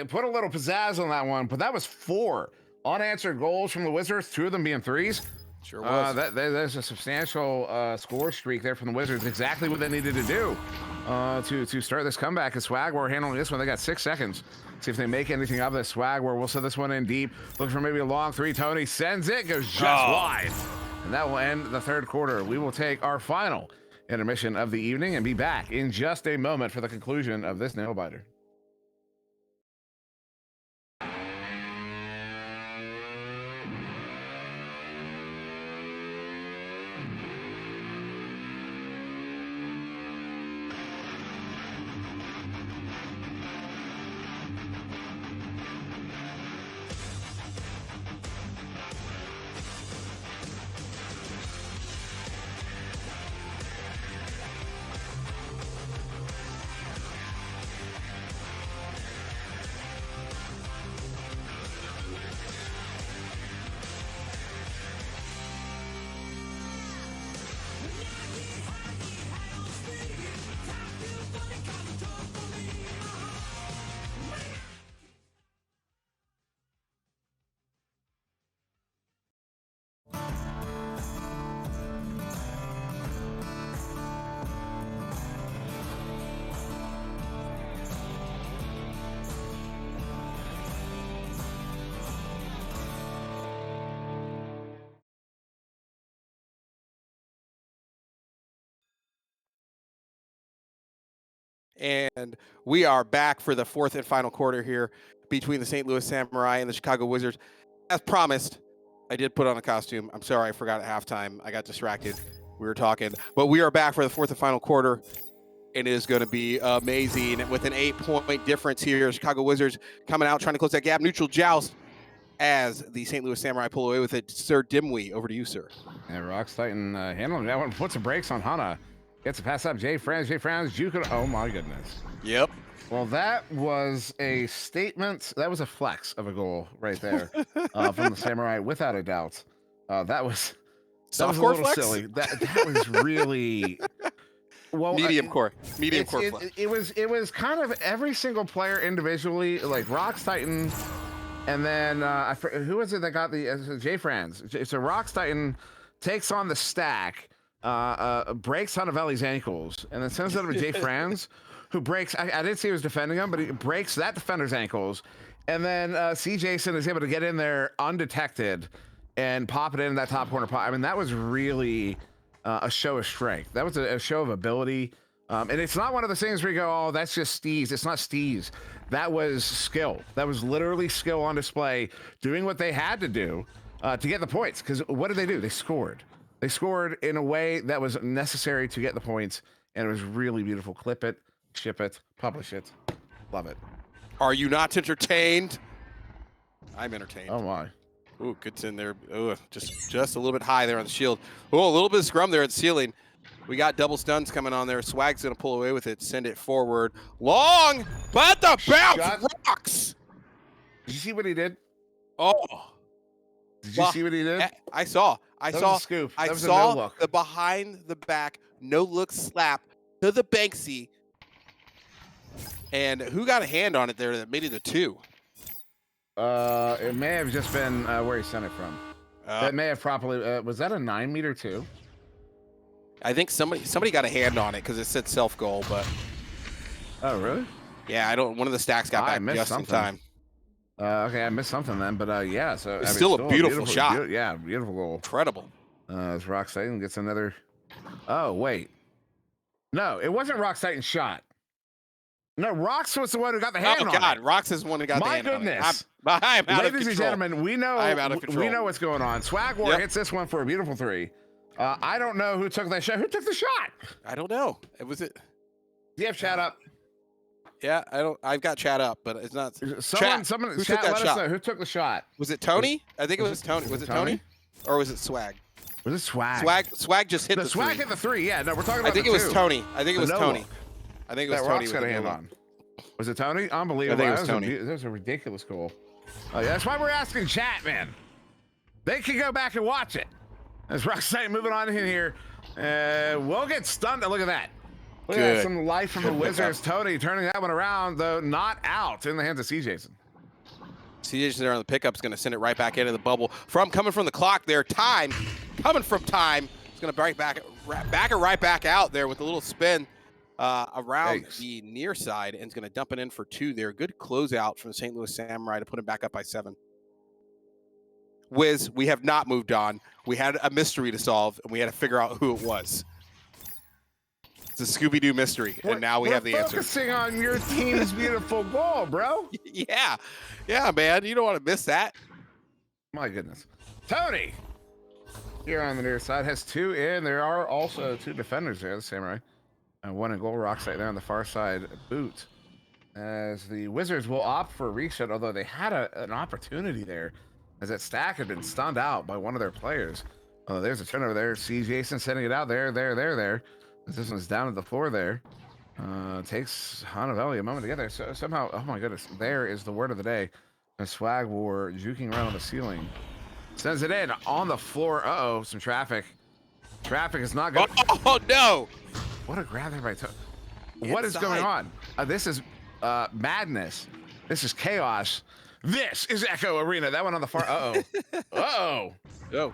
put a little pizzazz on that one, but that was 4 Unanswered goals from the Wizards, 2 of them being threes. Sure was. There's a substantial score streak there from the Wizards. Exactly what they needed to do to start this comeback. And Swagwar handling this one. They got 6 seconds. See if they make anything of this. Swagwar will set this one in deep. Looking for maybe a long three. Tony sends it. Goes just wide. And that will end the third quarter. We will take our final intermission of the evening and be back in just a moment for the conclusion of this nail biter. And we are back for the fourth and final quarter here between the St. Louis Samurai and the Chicago Wizards. As promised, I did put on a costume. I'm sorry, I forgot at halftime. I got distracted. We were talking. But we are back for the fourth and final quarter. It is going to be amazing with an 8-point difference here. Chicago Wizards coming out, trying to close that gap. Neutral joust as the St. Louis Samurai pull away with it. Sir Dimwee, over to you, sir. Yeah, Rocks Titan handling that one. Puts some brakes on Hana. Gets a pass up. Jay Franz, Juke. Oh, my goodness. Yep. Well, that was a statement. That was a flex of a goal right there from the Samurai, without a doubt. That was a little flex? silly. That was really well. Medium core flex. It was kind of every single player individually, like Rocks Titan, and then who was it that got the Jay Franz? So Rocks Titan takes on the stack. Breaks Hanavelli's ankles and then sends it over to Jay Franz, who breaks. I didn't see he was defending him, but he breaks that defender's ankles. And then C. Jason is able to get in there undetected and pop it in that top corner pot. I mean, that was really a show of strength. That was a show of ability. And it's not one of those things where you go, oh, that's just steez. It's not steez. That was skill. That was literally skill on display, doing what they had to do to get the points. Because what did they do? They scored. They scored in a way that was necessary to get the points, and it was really beautiful. Clip it, ship it, publish it. Love it. Are you not entertained? I'm entertained. Oh, my. Ooh, gets in there. Ooh, just a little bit high there on the shield. Oh, a little bit of scrum there at the ceiling. We got double stuns coming on there. Swag's going to pull away with it, send it forward. Long, but the bounce rocks. Did you see what he did? Oh. Did you see what he did? I saw. That was a scoop. I that was saw a no look. the behind the back no look slap to the Banksy. And who got a hand on it there that made it a 2? It may have just been where he sent it from. That may have probably was that a 9-meter too? I think somebody got a hand on it because it said self goal, but oh really? Yeah, I don't. One of the stacks got back just in time. Okay, I missed something then, but yeah. So it's still a beautiful shot. Yeah, beautiful goal. Incredible. As Rock Titan gets another. Oh wait, no, it wasn't Rock Titan's shot. No, Rox was the one who got the hand on it. Oh God, Rox is the one who got the hand on it. My goodness. I'm out of control. Ladies and gentlemen, we know what's going on. Swagwar hits this one for a beautiful 3. I don't know who took that shot. Who took the shot? I don't know. Was it? Do you have chat up? Yeah, I don't. I've got chat up, but it's not. Someone, who took that shot? Who took the shot? Was it Tony? I think it was Tony. Was it Tony? Or was it Swag? Was it Swag? Swag just hit the 3. Swag hit the 3. Yeah, no, we're talking about. I think it was Tony. I think it was Tony. I think it was Tony. Got a hand on. Was it Tony? Unbelievable. I think it was Tony. That was a ridiculous goal. Yeah, that's why we're asking chat, man. They can go back and watch it. As Rocksite moving on in here. We'll get stunned. Look at that. Look at that. Some life from the Wizards. Tony turning that one around, though not out in the hands of C. Jason. CJ's there on the pickup is going to send it right back into the bubble. Coming from the clock there. Time coming from Time. It's going to back it right back out there with a little spin around the near side, and it's going to dump it in for 2 there. Good closeout from the St. Louis Samurai to put him back up by 7. Wiz, we have not moved on. We had a mystery to solve, and we had to figure out who it was. It's a Scooby-Doo mystery, and now we have the answer. We're focusing on your team's beautiful goal, bro. Yeah, man. You don't want to miss that. My goodness. Tony, here on the near side, has 2 in. There are also 2 defenders there, the Samurai. And 1 in goal, Rockside there on the far side, boot. As the Wizards will opt for a reset, although they had an opportunity there, as that stack had been stunned out by one of their players. Oh, there's a turnover there. See Jason sending it out there. This one's down at the floor there. Takes Hanavelli a moment to get there. So somehow, oh my goodness, there is the word of the day. A Swag War juking around on the ceiling. Sends it in on the floor. Uh-oh, some traffic. Traffic is not good. Oh, no. What a grab there by Tony. What is going on? This is madness. This is chaos. This is Echo Arena. That one on the far. Uh-oh. Oh.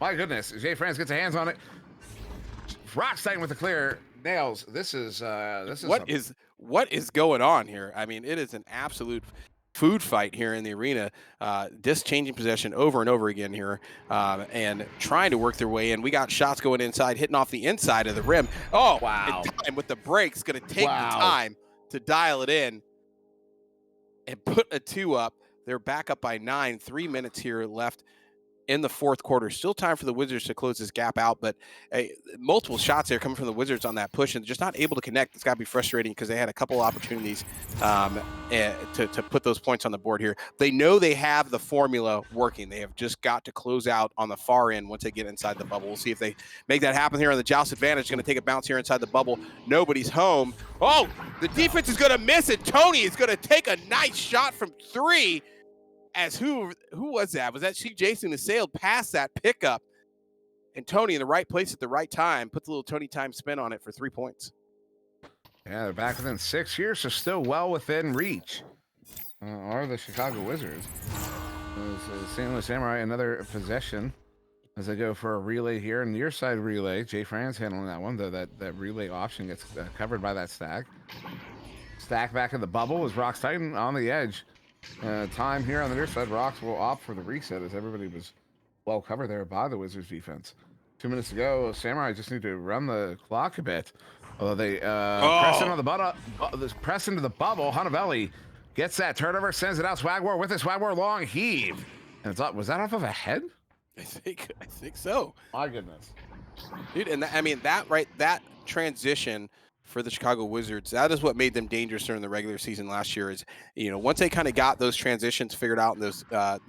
My goodness. Jay France gets a hands on it. Rockstein with the clear. Nails. This is what is going on here? I mean, it is an absolute food fight here in the arena. Disc changing possession over and over again here, and trying to work their way in. We got shots going inside, hitting off the inside of the rim. Oh, wow. And with the breaks, going to take the time to dial it in and put a 2 up. They're back up by 9. 3 minutes here left in the fourth quarter. Still time for the Wizards to close this gap out, but multiple shots there coming from the Wizards on that push and just not able to connect. It's got to be frustrating because they had a couple opportunities to put those points on the board here. They know they have the formula working. They have just got to close out on the far end once they get inside the bubble. We'll see if they make that happen here on the Joust advantage. Going to take a bounce here inside the bubble. Nobody's home. Oh, the defense is going to miss it. Tony is going to take a nice shot from 3. As who was that? Was that C. Jason who sailed past that pickup? And Tony in the right place at the right time. Put the little Tony time spin on it for 3 points. Yeah, they're back within 6 here, so still well within reach. Are the Chicago Wizards. St. Louis Samurai, another possession as they go for a relay here. Near side relay. Jay Franz handling that one, though that relay option gets covered by that stack. Stack back in the bubble as Rocks Titan on the edge. Time here on the near side. Rocks will opt for the reset as everybody was well covered there by the Wizards defense. 2 minutes to go. Samurai just need to run the clock a bit. Although they press in on the press into the bubble. Hanavelli gets that turnover, sends it out. Swag War with it. Swag War long heave. And it's was that off of a head? I think so. My goodness, dude. And that transition for the Chicago Wizards, that is what made them dangerous during the regular season last year. Is, once they kind of got those transitions figured out and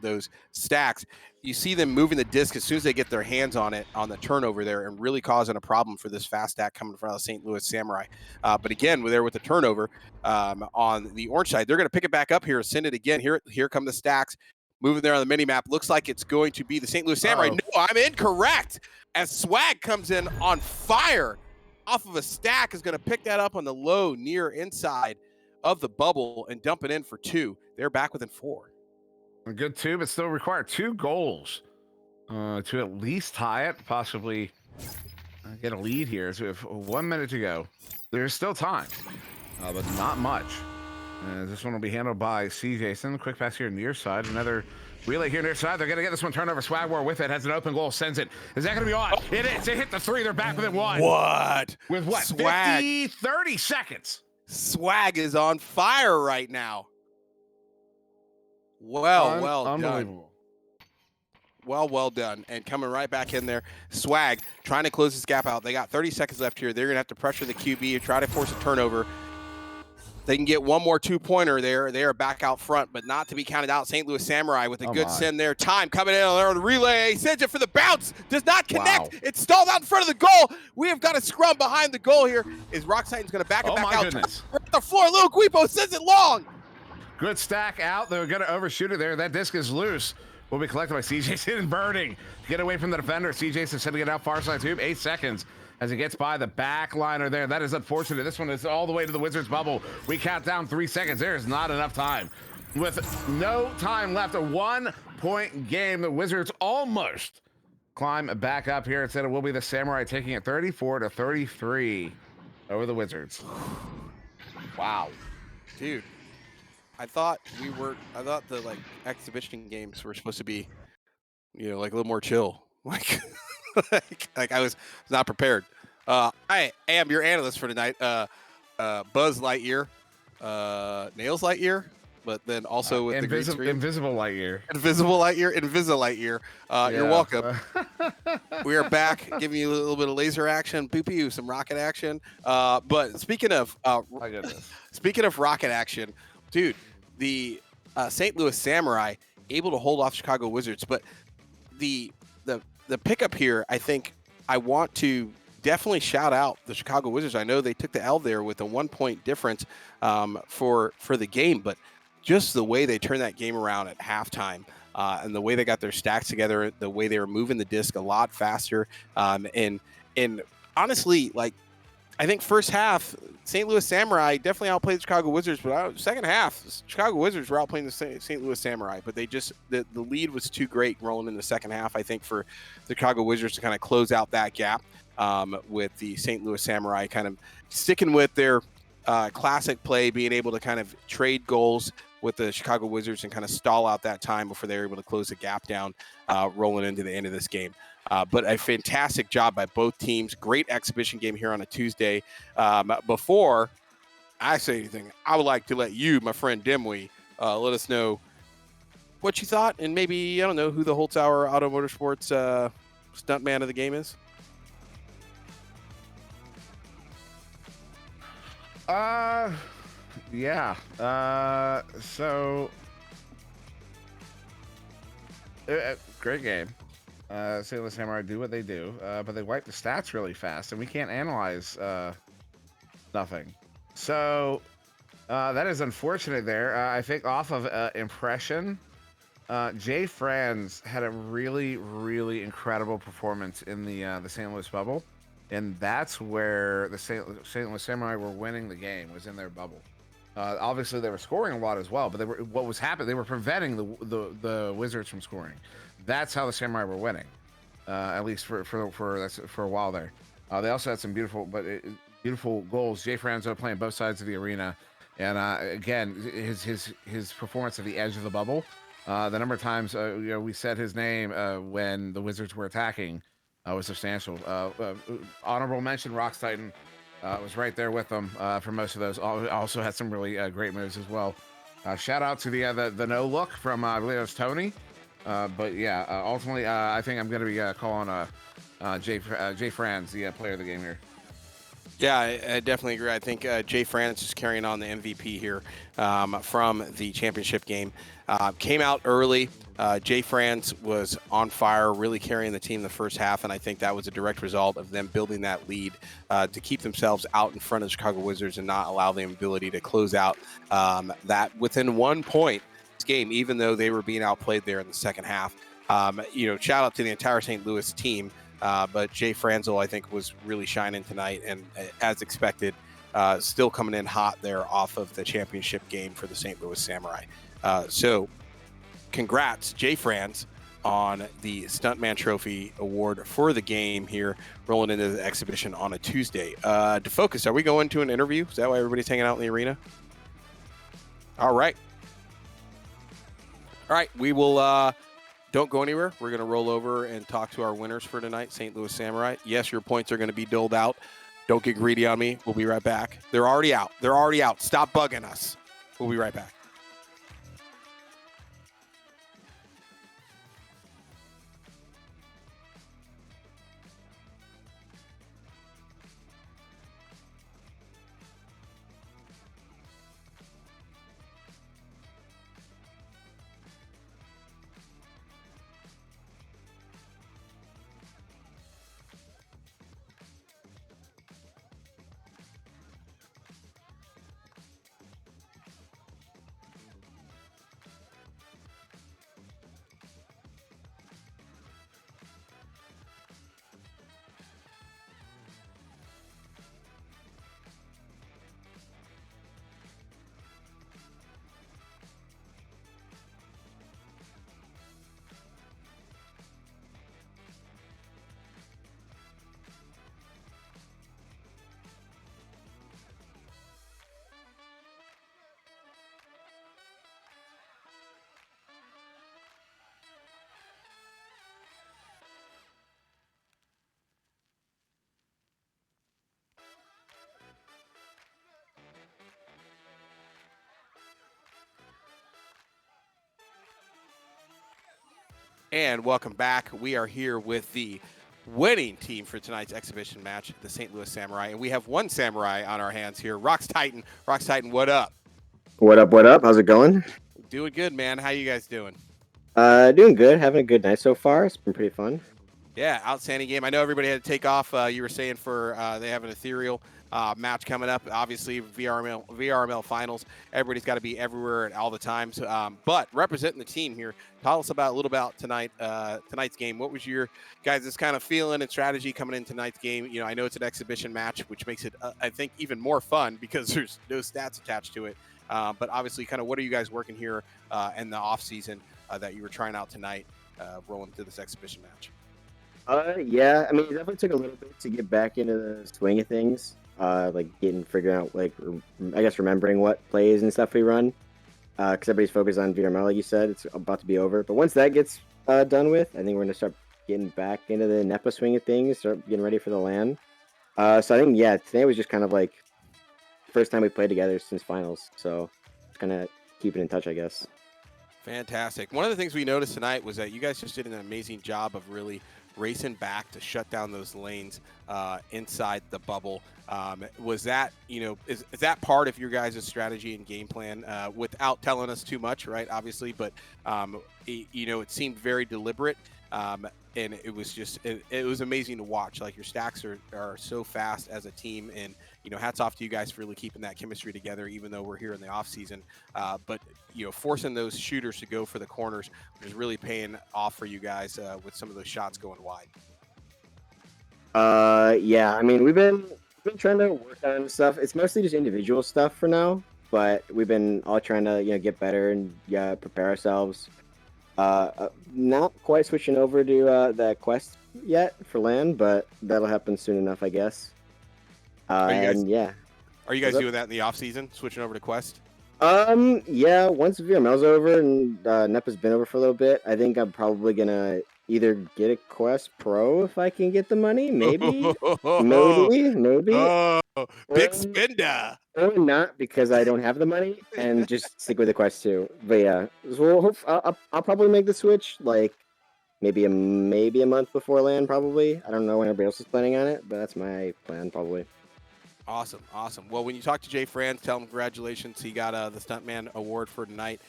those stacks, you see them moving the disc as soon as they get their hands on it on the turnover there, and really causing a problem for this fast stack coming from the St. Louis Samurai. But again, there with the turnover on the orange side, they're going to pick it back up here, send it again. Here come the stacks moving there on the mini map. Looks like it's going to be the St. Louis Samurai. No, I'm incorrect. As Swag comes in on fire off of a stack, is going to pick that up on the low near inside of the bubble and dump it in for 2. They're back within 4. A good 2, but still require 2 goals to at least tie it, possibly get a lead here. So we have 1 minute to go. There's still time, but not much. This one will be handled by C. Jason. Quick pass here near side. Another relay here near side. They're going to get this one turned over. Swag War with it. Has an open goal. Sends it. Is that going to be on? It is. They hit the 3. They're back within 1. What? With what? Swag. 30 seconds. Swag is on fire right now. Well done. Well done. And coming right back in there. Swag trying to close this gap out. They got 30 seconds left here. They're going to have to pressure the QB, try to force a turnover. They can get one more 2-pointer there. They are back out front, but not to be counted out. St. Louis Samurai with a good send there. Time coming in on the relay. Sends it for the bounce. Does not connect. Wow. It's stalled out in front of the goal. We have got a scrum behind the goal here. Is Rock Titan's going to back it back out. Goodness. Right at the floor. Lil Guipo sends it long. Good stack out. They're going to overshoot it there. That disc is loose. Will be collected by CJ and Birding. Get away from the defender. CJ sending it out far side tube. 8 seconds. As he gets by the back liner there. That is unfortunate. This one is all the way to the Wizards bubble. We count down 3 seconds. There is not enough time With no time left, a 1-point game. The Wizards almost climb back up here. Instead, it will be the Samurai taking it 34-33 over the Wizards. Wow. Dude, I thought the like exhibition games were supposed to be, like a little more chill. Like I was not prepared. I am your analyst for tonight. Buzz Lightyear, Nails Lightyear, but then also with the green screen. Invisible Lightyear. Invisible Lightyear. You're welcome. We are back, giving you a little bit of laser action, pew pew, some rocket action. But speaking of rocket action, dude, the St. Louis Samurai able to hold off Chicago Wizards, but the pickup here, I think I want to definitely shout out the Chicago Wizards. I know they took the L there with a 1-point difference for the game, but just the way they turned that game around at halftime and the way they got their stacks together, the way they were moving the disc a lot faster. And honestly, like, I think first half, St. Louis Samurai definitely outplayed the Chicago Wizards, but second half, Chicago Wizards were outplaying the St. Louis Samurai, but they just, the lead was too great rolling in the second half, I think, for the Chicago Wizards to kind of close out that gap with the St. Louis Samurai kind of sticking with their classic play, being able to kind of trade goals with the Chicago Wizards and kind of stall out that time before they were able to close the gap down rolling into the end of this game. But a fantastic job by both teams. Great exhibition game here on a Tuesday. Before I say anything, I would like to let you, my friend Dimwee, let us know what you thought and maybe, I don't know, who the Holtzhauer Auto Motorsports stuntman of the game is. Yeah. Great game. St. Louis Samurai do what they do, but they wipe the stats really fast, and we can't analyze nothing. So that is unfortunate there. I think off of impression, Jay Franz had a really, really incredible performance in the St. Louis bubble, and that's where the St. Louis Samurai were winning the game, was in their bubble. Obviously, they were scoring a lot as well, but what was happening? They were preventing the Wizards from scoring. That's how the Samurai were winning, at least for a while there. They also had some beautiful goals. Jay Franzo playing both sides of the arena, and again, his performance at the edge of the bubble. The number of times we said his name when the Wizards were attacking was substantial. Honorable mention, Rocks Titan. Was right there with them for most of those. Also had some really great moves as well. Shout out to the no look from I believe it was Tony. But yeah, ultimately I think I'm going to be calling Jay Franz the player of the game here. Yeah, I definitely agree. I think Jay Franz is carrying on the MVP here from the championship game. Came out early. Jay Franz was on fire, really carrying the team the first half, and I think that was a direct result of them building that lead to keep themselves out in front of the Chicago Wizards and not allow the ability to close out that within 1 point game, even though they were being outplayed there in the second half. Shout out to the entire St. Louis team. But Jay Franzel, I think, was really shining tonight, and as expected, still coming in hot there off of the championship game for the St. Louis Samurai. So congrats, Jay Franz, on the Stuntman Trophy Award for the game here, rolling into the exhibition on a Tuesday. To focus, are we going to an interview? Is that why everybody's hanging out in the arena? All right. We will... Don't go anywhere. We're going to roll over and talk to our winners for tonight, St. Louis Samurai. Yes, your points are going to be doled out. Don't get greedy on me. We'll be right back. They're already out. Stop bugging us. We'll be right back. And welcome back. We are here with the winning team for tonight's exhibition match, the St. Louis Samurai. And we have one Samurai on our hands here, Rox Titan. Rox Titan, what up? What up? What up? How's it going? Doing good, man. How you guys doing? Doing good. Having a good night so far. It's been pretty fun. Yeah, outstanding game. I know everybody had to take off. You were saying for they have an ethereal match coming up. Obviously, VRML finals. Everybody's got to be everywhere and all the time. So, but representing the team here, tell us about a little about tonight's game. What was your guys' kind of feeling and strategy coming in tonight's game? You know, I know it's an exhibition match, which makes it I think even more fun because there's no stats attached to it. But obviously, kind of what are you guys working here in the off season that you were trying out tonight, rolling through this exhibition match? Yeah. I mean, it definitely took a little bit to get back into the swing of things. Like figuring out, I guess remembering what plays and stuff we run. Because everybody's focused on VRML, like you said, it's about to be over. But once that gets done with, I think we're gonna start getting back into the Nepa swing of things, start getting ready for the LAN. So I think today was just kind of like first time we played together since finals. So just kind of keeping in touch, I guess. Fantastic. One of the things we noticed tonight was that you guys just did an amazing job of really racing back to shut down those lanes inside the bubble. Was that, is that part of your guys' strategy and game plan without telling us too much, right? Obviously, but, it seemed very deliberate. And it was just, it was amazing to watch. Like your stacks are so fast as a team, and hats off to you guys for really keeping that chemistry together, even though we're here in the off season. But forcing those shooters to go for the corners was really paying off for you guys with some of those shots going wide. Yeah. I mean, we've been trying to work on stuff. It's mostly just individual stuff for now, but we've been all trying to get better and prepare ourselves. Not quite switching over to the quest yet for LAN, but that'll happen soon enough, I guess. Are you guys What's doing that in the off season, switching over to quest? Yeah. Once VRML's over and Nepa's been over for a little bit, I think I'm probably gonna either get a Quest Pro if I can get the money, maybe. Oh, big Or- spender. Or not, because I don't have the money, and just stick with the Quest 2. But yeah, so I'll probably make the switch like maybe a month before LAN, probably. I don't know when everybody else is planning on it, but that's my plan, probably. Awesome. Well, when you talk to Jay Franz, tell him congratulations. He got the Stuntman Award for tonight.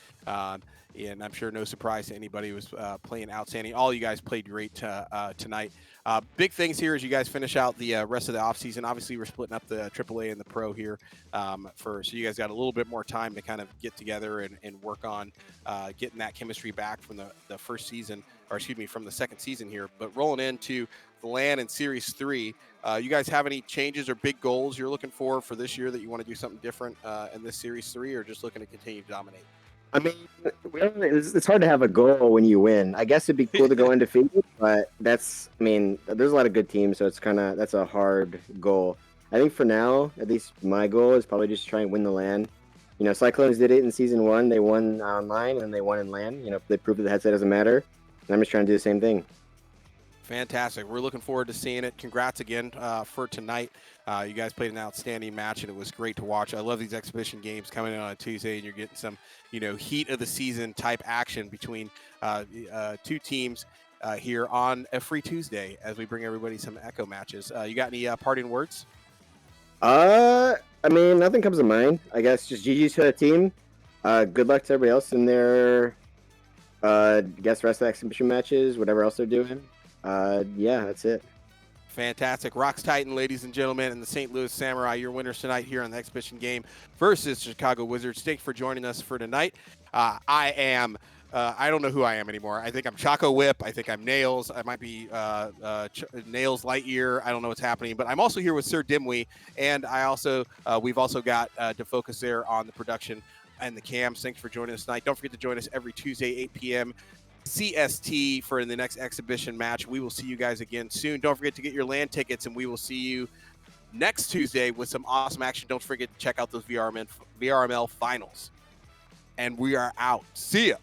And I'm sure no surprise to anybody who was playing outstanding. All you guys played great tonight. Big things here as you guys finish out the rest of the offseason. Obviously, we're splitting up the AAA and the Pro here so you guys got a little bit more time to kind of get together and work on getting that chemistry back from the first season, from the second season here. But rolling into the LAN and Series 3, you guys have any changes or big goals you're looking for this year that you want to do something different in this Series 3, or just looking to continue to dominate? I mean, it's hard to have a goal when you win. I guess it'd be cool to go undefeated, but there's a lot of good teams, so that's a hard goal. I think for now, at least my goal is probably just try and win the LAN. Cyclones did it in Season 1. They won online, and they won in LAN. They proved that the headset doesn't matter. And I'm just trying to do the same thing. Fantastic. We're looking forward to seeing it. Congrats again for tonight. You guys played an outstanding match, and it was great to watch. I love these exhibition games coming in on a Tuesday, and you're getting some, heat of the season type action between two teams here on a free Tuesday as we bring everybody some Echo matches. You got any parting words? I mean, nothing comes to mind. I guess just GG's to the team. Good luck to everybody else in their, rest of the exhibition matches, whatever else they're doing. Yeah, that's it. Fantastic. Rox Titan, ladies and gentlemen, and the St. Louis Samurai, your winners tonight here on the exhibition game versus Chicago Wizards. Thanks for joining us for tonight. I don't know who I am anymore. I think I'm Choco Whip. I think I'm Nails. I might be Nails Lightyear. I don't know what's happening, but I'm also here with Sir Dimwee, and we've also got DeFocus there on the production and the cams. Thanks for joining us tonight. Don't forget to join us every Tuesday, 8 p.m. CST for the next exhibition match. We will see you guys again soon. Don't forget to get your LAN tickets, and we will see you next Tuesday with some awesome action. Don't forget to check out those VRML finals. And we are out. See ya.